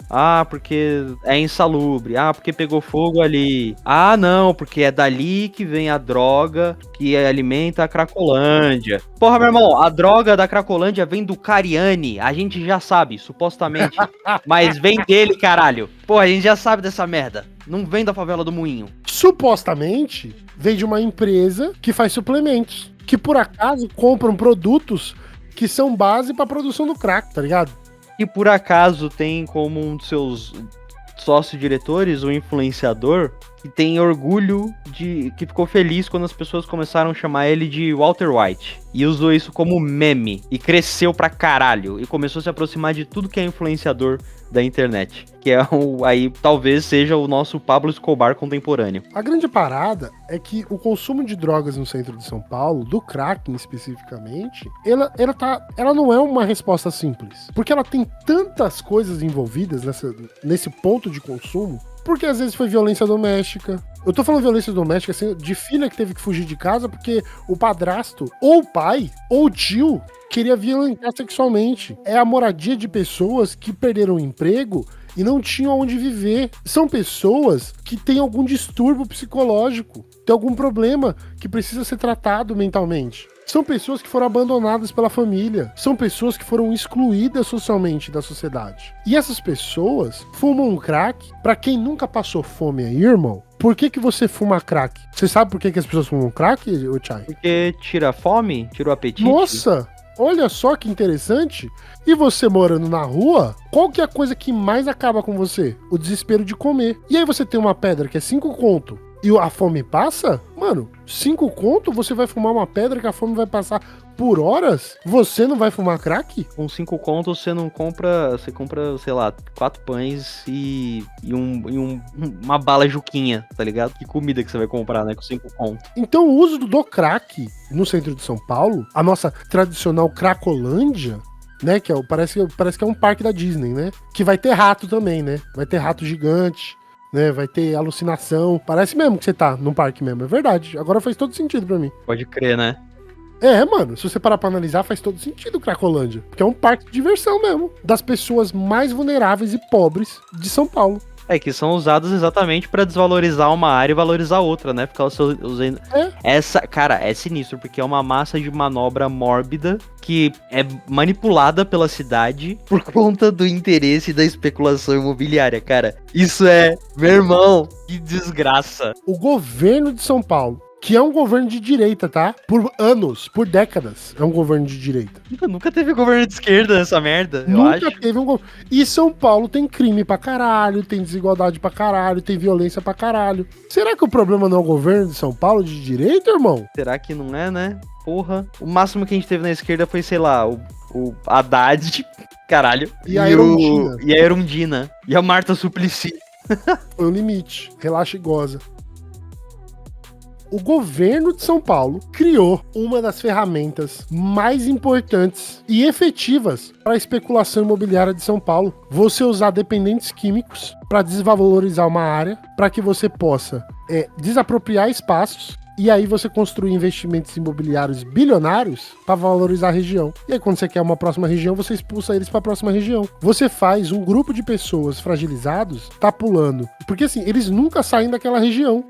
B: Porque é insalubre. Porque pegou fogo ali. Não, porque é dali que vem a droga que alimenta a Cracolândia. Porra, meu irmão, a droga da Cracolândia vem do Cariani. A gente já sabe, supostamente. Mas vem dele, caralho. Porra, a gente já sabe dessa merda. Não vem da favela do Moinho.
A: Supostamente, vem de uma empresa que faz suplementos. Que por acaso compram produtos que são base pra produção do crack, tá ligado?
B: E por acaso tem como um dos seus sócio-diretores, um influenciador, que tem orgulho que ficou feliz quando as pessoas começaram a chamar ele de Walter White. E usou isso como meme. E cresceu pra caralho. E começou a se aproximar de tudo que é influenciador da internet. Que é aí talvez seja o nosso Pablo Escobar contemporâneo.
A: A grande parada é que o consumo de drogas no centro de São Paulo, do crack especificamente, ela não é uma resposta simples. Porque ela tem tantas coisas envolvidas nesse ponto de consumo. Porque às vezes foi violência doméstica. Eu tô falando violência doméstica, assim, de filha que teve que fugir de casa porque o padrasto, ou o pai, ou o tio, queria violentar sexualmente. É a moradia de pessoas que perderam o emprego e não tinham onde viver. São pessoas que têm algum distúrbio psicológico, tem algum problema que precisa ser tratado mentalmente. São pessoas que foram abandonadas pela família. São pessoas que foram excluídas socialmente da sociedade. E essas pessoas fumam crack. Pra quem nunca passou fome aí, irmão, por que você fuma crack? Você sabe por que as pessoas fumam crack, ô Chay?
B: Porque tira a fome, tira o apetite.
A: Nossa, olha só que interessante. E você morando na rua, qual que é a coisa que mais acaba com você? O desespero de comer. E aí você tem uma pedra que é 5 conto. E a fome passa? Mano, 5 conto, você vai fumar uma pedra que a fome vai passar por horas? Você não vai fumar crack?
B: Com 5 contos você não compra, você compra, sei lá, 4 pães e uma bala juquinha, tá ligado? Que comida que você vai comprar, né, com 5 contos.
A: Então o uso do crack no centro de São Paulo, a nossa tradicional Cracolândia, né, parece que é um parque da Disney, né? Que vai ter rato também, né? Vai ter rato gigante. né? Vai ter alucinação. Parece mesmo que você tá num parque mesmo, é verdade. Agora faz todo sentido pra mim.
B: Pode crer, né?
A: É, mano, se você parar pra analisar, faz todo sentido Cracolândia. Porque é um parque de diversão mesmo. Das pessoas mais vulneráveis e pobres de São Paulo.
B: É, que são usados exatamente pra desvalorizar uma área e valorizar outra, né? Porque elas são usando... Essa, cara, é sinistro, porque é uma massa de manobra mórbida que é manipulada pela cidade por conta do interesse da especulação imobiliária, cara. Isso é, meu irmão, que desgraça.
A: O governo de São Paulo, que é um governo de direita, tá? Por anos, por décadas, é um governo de direita.
B: Nunca teve governo de esquerda nessa merda, eu
A: Nunca
B: acho.
A: teve um governo. E São Paulo tem crime pra caralho, tem desigualdade pra caralho, tem violência pra caralho. Será que o problema não é o governo de São Paulo de direita, irmão?
B: Será que não é, né? Porra. O máximo que a gente teve na esquerda foi, sei lá, o Haddad, caralho.
A: E a Erundina.
B: E a Erundina. E a Marta Suplicy.
A: Foi o limite. Relaxa e goza. O governo de São Paulo criou uma das ferramentas mais importantes e efetivas para a especulação imobiliária de São Paulo. Você usar dependentes químicos para desvalorizar uma área, para que você possa desapropriar espaços. E aí você construir investimentos imobiliários bilionários para valorizar a região. E aí quando você quer uma próxima região, você expulsa eles para a próxima região. Você faz um grupo de pessoas fragilizados tá pulando. Porque assim, eles nunca saem daquela região.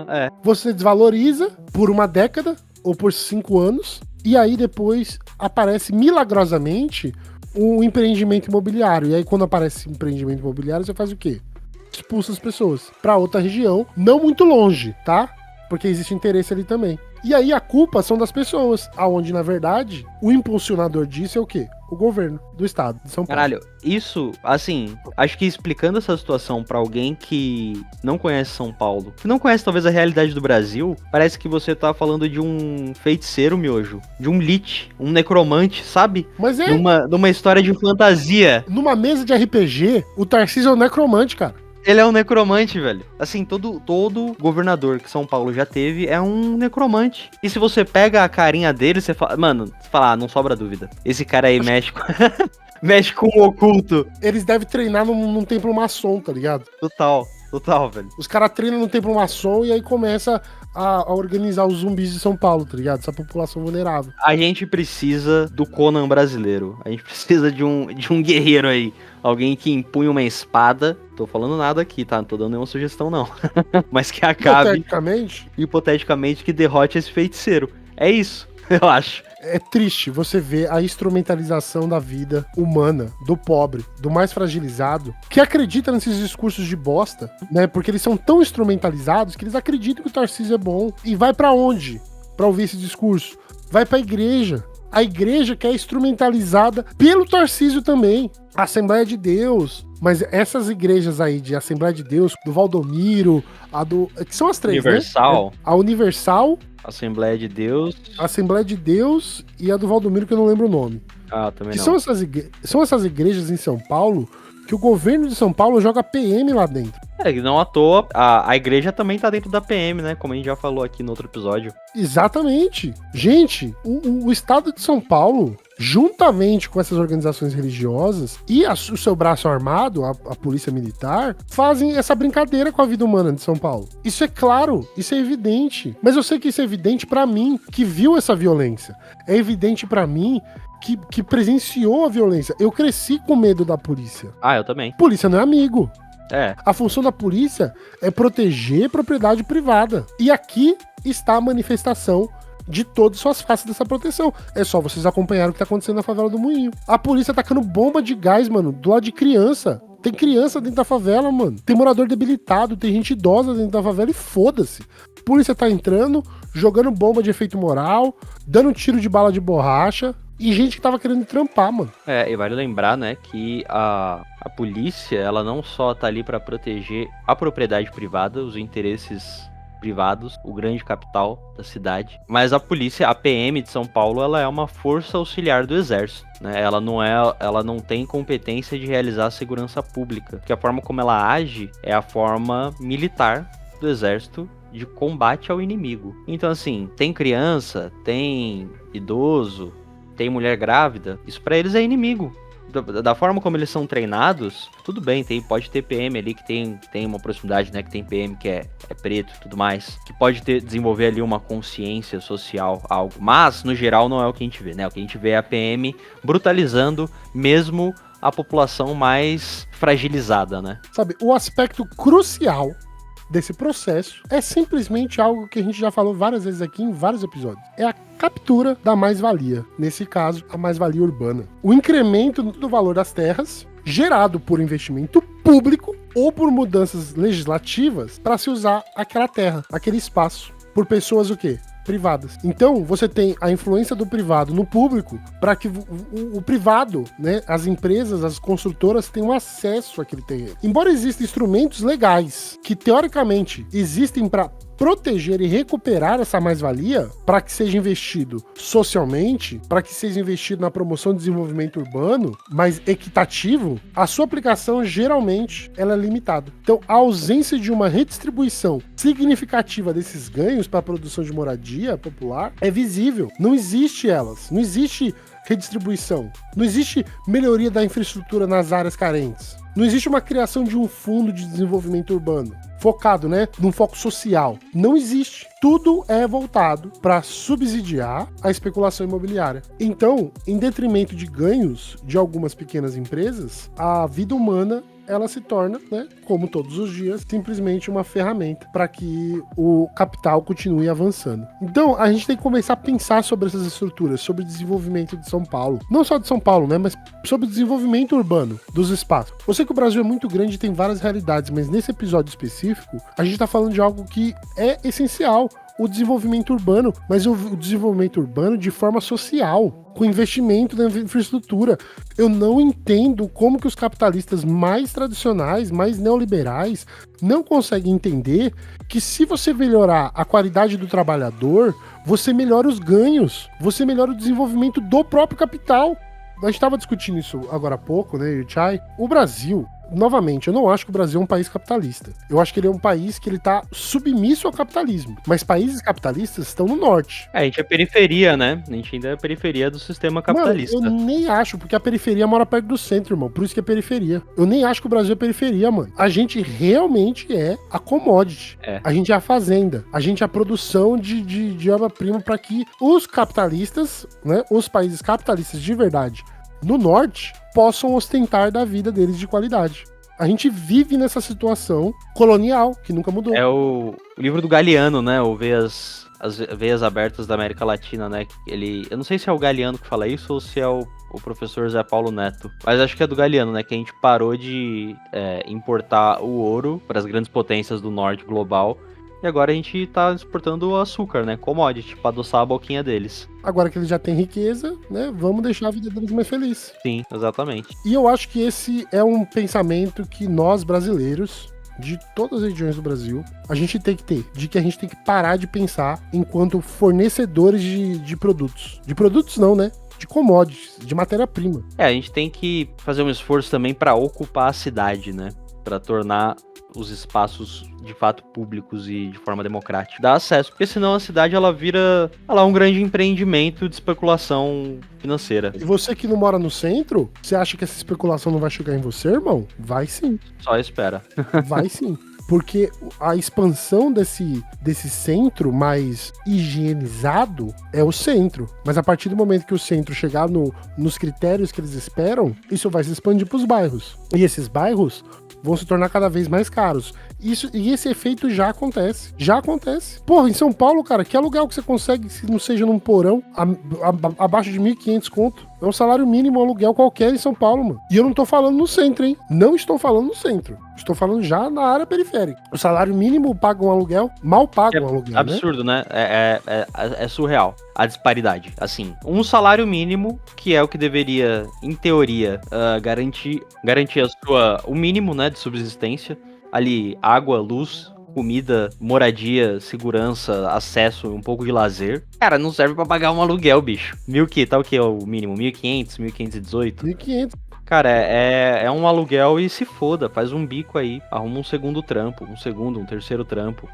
B: É.
A: Você desvaloriza por uma década ou por 5 anos. E aí depois aparece milagrosamente um empreendimento imobiliário. E aí quando aparece empreendimento imobiliário, você faz o quê? Expulsa as pessoas para outra região, não muito longe, tá? Porque existe interesse ali também. E aí a culpa são das pessoas, aonde na verdade o impulsionador disso é o quê? O governo do estado de São Paulo.
B: Caralho, isso, assim, acho que explicando essa situação pra alguém que não conhece São Paulo, que não conhece talvez a realidade do Brasil, parece que você tá falando de um feiticeiro, miojo, de um lich, um necromante, sabe?
A: Mas é.
B: Numa história de fantasia.
A: Numa mesa de RPG, o Tarcísio é um necromante, cara.
B: Ele é um necromante, velho. Assim, todo governador que São Paulo já teve é um necromante. E se você pega a carinha dele, você fala... Mano, você fala, não sobra dúvida. Esse cara aí mexe com... mexe com o oculto.
A: Eles devem treinar num templo maçom, tá ligado?
B: Total, velho.
A: Os caras treinam no templo maçom e aí começa a organizar os zumbis de São Paulo, tá ligado? Essa população vulnerável.
B: A gente precisa do Conan brasileiro. A gente precisa de um guerreiro aí. Alguém que empunha uma espada. Tô falando nada aqui, tá? Não tô dando nenhuma sugestão, não. Mas que acabe, hipoteticamente, que derrote esse feiticeiro. É isso, eu acho.
A: É triste você ver a instrumentalização da vida humana, do pobre, do mais fragilizado, que acredita nesses discursos de bosta, né? Porque eles são tão instrumentalizados que eles acreditam que o Tarcísio é bom. E vai pra onde? Pra ouvir esse discurso? Vai pra igreja. A igreja que é instrumentalizada pelo Tarcísio também. A Assembleia de Deus. Mas essas igrejas aí de Assembleia de Deus, do Valdomiro, que são as três,
B: Universal.
A: Né? A Universal,
B: Assembleia de Deus.
A: a Assembleia de Deus e a do Valdomiro, que eu não lembro o nome.
B: Ah, também
A: Que
B: não.
A: são essas igrejas em São Paulo que o governo de São Paulo joga PM lá dentro.
B: É, não à toa, a igreja também tá dentro da PM, né? Como a gente já falou aqui no outro episódio.
A: Exatamente. Gente, o estado de São Paulo, juntamente com essas organizações religiosas e o seu braço armado, a polícia militar, fazem essa brincadeira com a vida humana de São Paulo. Isso é claro, isso é evidente. Mas eu sei que isso é evidente pra mim, que viu essa violência. É evidente pra mim que presenciou a violência. Eu cresci com medo da polícia.
B: Ah, eu também.
A: Polícia não é amigo.
B: É.
A: A função da polícia é proteger propriedade privada. E aqui está a manifestação de todas suas faces dessa proteção. É só vocês acompanharem o que tá acontecendo na favela do Moinho. A polícia atacando bomba de gás, mano, do lado de criança. Tem criança dentro da favela, mano. Tem morador debilitado, tem gente idosa dentro da favela e foda-se. A polícia tá entrando, jogando bomba de efeito moral, dando tiro de bala de borracha. E gente que tava querendo trampar, mano.
B: É, e vale lembrar, né, que a polícia, ela não só tá ali pra proteger a propriedade privada, os interesses privados, o grande capital da cidade, mas a polícia, a PM de São Paulo, ela é uma força auxiliar do exército, né? Ela não tem competência de realizar a segurança pública, porque a forma como ela age é a forma militar do exército de combate ao inimigo. Então, assim, tem criança, tem idoso, tem mulher grávida, isso pra eles é inimigo. da forma como eles são treinados, tudo bem, pode ter PM ali que tem uma proximidade, né? Que tem PM que é preto e tudo mais, que pode desenvolver ali uma consciência social, algo. Mas, no geral, não é o que a gente vê, né? O que a gente vê é a PM brutalizando mesmo a população mais fragilizada, né?
A: Sabe, o aspecto crucial desse processo é simplesmente algo que a gente já falou várias vezes aqui em vários episódios. É a captura da mais-valia. Nesse caso, a mais-valia urbana. O incremento do valor das terras gerado por investimento público ou por mudanças legislativas para se usar aquela terra, aquele espaço, por pessoas o quê? Privadas. Então, você tem a influência do privado no público para que o privado, né, as empresas, as construtoras tenham acesso àquele terreno. Embora existam instrumentos legais que, teoricamente, existem para proteger e recuperar essa mais-valia, para que seja investido socialmente, para que seja investido na promoção do desenvolvimento urbano, mais equitativo, a sua aplicação geralmente ela é limitada. Então, a ausência de uma redistribuição significativa desses ganhos para a produção de moradia popular é visível. Não existe elas, não existe redistribuição, não existe melhoria da infraestrutura nas áreas carentes. Não existe uma criação de um fundo de desenvolvimento urbano focado, né, num foco social. Não existe. Tudo é voltado para subsidiar a especulação imobiliária. Então, em detrimento de ganhos de algumas pequenas empresas, a vida humana ela se torna, né, como todos os dias, simplesmente uma ferramenta para que o capital continue avançando. Então, a gente tem que começar a pensar sobre essas estruturas, sobre o desenvolvimento de São Paulo. Não só de São Paulo, né, mas sobre o desenvolvimento urbano dos espaços. Eu sei que o Brasil é muito grande e tem várias realidades, mas nesse episódio específico, a gente está falando de algo que é essencial. O desenvolvimento urbano, mas o desenvolvimento urbano de forma social, com investimento na infraestrutura. Eu não entendo como que os capitalistas mais tradicionais, mais neoliberais, não conseguem entender que se você melhorar a qualidade do trabalhador, você melhora os ganhos, você melhora o desenvolvimento do próprio capital. A gente estava discutindo isso agora há pouco, né, e o Chai. O Brasil, novamente, eu não acho que o Brasil é um país capitalista. Eu acho que ele é um país que ele tá submisso ao capitalismo. Mas países capitalistas estão no norte.
B: A gente é periferia, né? A gente ainda é periferia do sistema capitalista.
A: Mano, eu nem acho, porque a periferia mora perto do centro, irmão. Por isso que é periferia. Eu nem acho que o Brasil é periferia, mano. A gente realmente é a commodity. A gente é a fazenda. A gente é a produção de obra-prima para que os capitalistas, né, os países capitalistas de verdade, no norte, possam ostentar da vida deles de qualidade. A gente vive nessa situação colonial, que nunca mudou.
B: É o livro do Galeano, né? O As Veias Abertas da América Latina, né? Eu não sei se é o Galeano que fala isso ou se é o professor Zé Paulo Neto. Mas acho que é do Galeano, né? Que a gente parou de importar o ouro para as grandes potências do norte global. E agora a gente tá exportando o açúcar, né? Commodity, pra adoçar a boquinha deles.
A: Agora que eles já têm riqueza, né? Vamos deixar a vida deles mais feliz.
B: Sim, exatamente.
A: E eu acho que esse é um pensamento que nós, brasileiros, de todas as regiões do Brasil, a gente tem que ter. De que a gente tem que parar de pensar enquanto fornecedores de produtos. De produtos não, né? De commodities, de matéria-prima.
B: A gente tem que fazer um esforço também pra ocupar a cidade, né? Pra tornar os espaços de fato públicos e de forma democrática. Dá acesso, porque senão a cidade ela vira um grande empreendimento de especulação financeira.
A: E você que não mora no centro, você acha que essa especulação não vai chegar em você, irmão? Vai sim.
B: Só espera.
A: Vai sim. Porque a expansão desse centro mais higienizado é o centro. Mas a partir do momento que o centro chegar nos critérios que eles esperam, isso vai se expandir para os bairros. E esses bairros vão se tornar cada vez mais caros. E esse efeito já acontece. Já acontece. Porra, em São Paulo, cara, que aluguel que você consegue se não seja num porão abaixo de 1.500 conto? É um salário mínimo, um aluguel qualquer em São Paulo, mano. E eu não tô falando no centro, hein? Não estou falando no centro. Estou falando já na área periférica. O salário mínimo paga um aluguel, mal paga um aluguel,
B: absurdo, né? É surreal a disparidade. Assim, um salário mínimo, que é o que deveria, em teoria, garantir o mínimo, né, de subsistência. Ali, água, luz, comida, moradia, segurança, acesso, um pouco de lazer. Cara, não serve pra pagar um aluguel, bicho. Tá o que é o mínimo? 1.500, 1.518?
A: 1.500.
B: Cara, é um aluguel e se foda, faz um bico aí, arruma um segundo trampo, um terceiro trampo.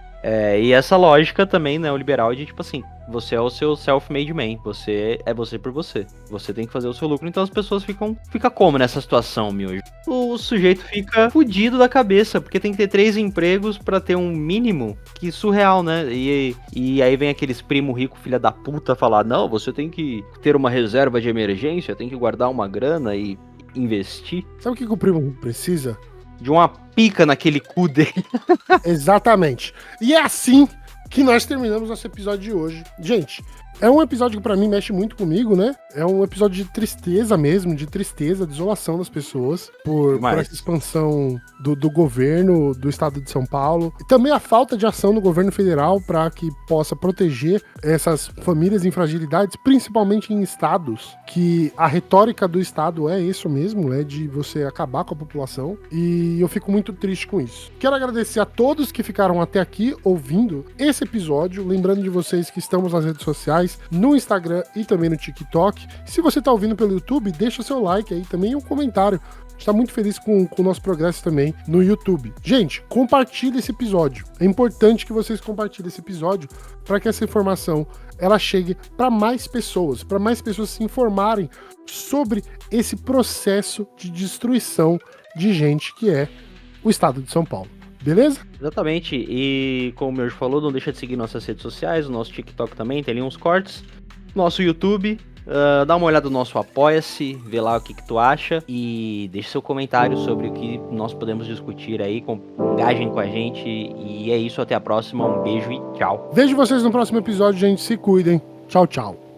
B: E essa lógica também, né, o liberal de tipo assim, Você é o seu self-made man. Você é você por você. Você tem que fazer o seu lucro. Então as pessoas ficam como nessa situação, miojo? O sujeito fica fudido da cabeça, porque tem que ter 3 empregos pra ter um mínimo que surreal, né? E aí vem aqueles primo rico, filha da puta, falar: não, você tem que ter uma reserva de emergência, tem que guardar uma grana e investir.
A: Sabe o que o primo precisa?
B: De uma pica naquele cu dele.
A: Exatamente. E é assim que nós terminamos nosso episódio de hoje. Gente, é um episódio que pra mim mexe muito comigo, né? É um episódio de tristeza mesmo, de tristeza, desolação das pessoas por essa expansão do governo do estado de São Paulo. E também a falta de ação do governo federal para que possa proteger essas famílias em fragilidades, principalmente em estados que a retórica do estado é isso mesmo, é de você acabar com a população. E eu fico muito triste com isso. Quero agradecer a todos que ficaram até aqui ouvindo esse episódio. Lembrando de vocês que estamos nas redes sociais, no Instagram e também no TikTok. Se você tá ouvindo pelo YouTube, deixa seu like aí também e um comentário. A gente tá muito feliz com o nosso progresso também no YouTube. Gente, compartilhe esse episódio. É importante que vocês compartilhem esse episódio para que essa informação ela chegue para mais pessoas se informarem sobre esse processo de destruição de gente que é o estado de São Paulo. Beleza?
B: Exatamente, e como o Miojo falou, não deixa de seguir nossas redes sociais, o nosso TikTok também, tem ali uns cortes, nosso YouTube, dá uma olhada no nosso Apoia-se, vê lá o que tu acha e deixa seu comentário sobre o que nós podemos discutir aí, engajem com a gente e é isso, até a próxima, um beijo e tchau.
A: Vejo vocês no próximo episódio, gente, se cuidem, tchau, tchau.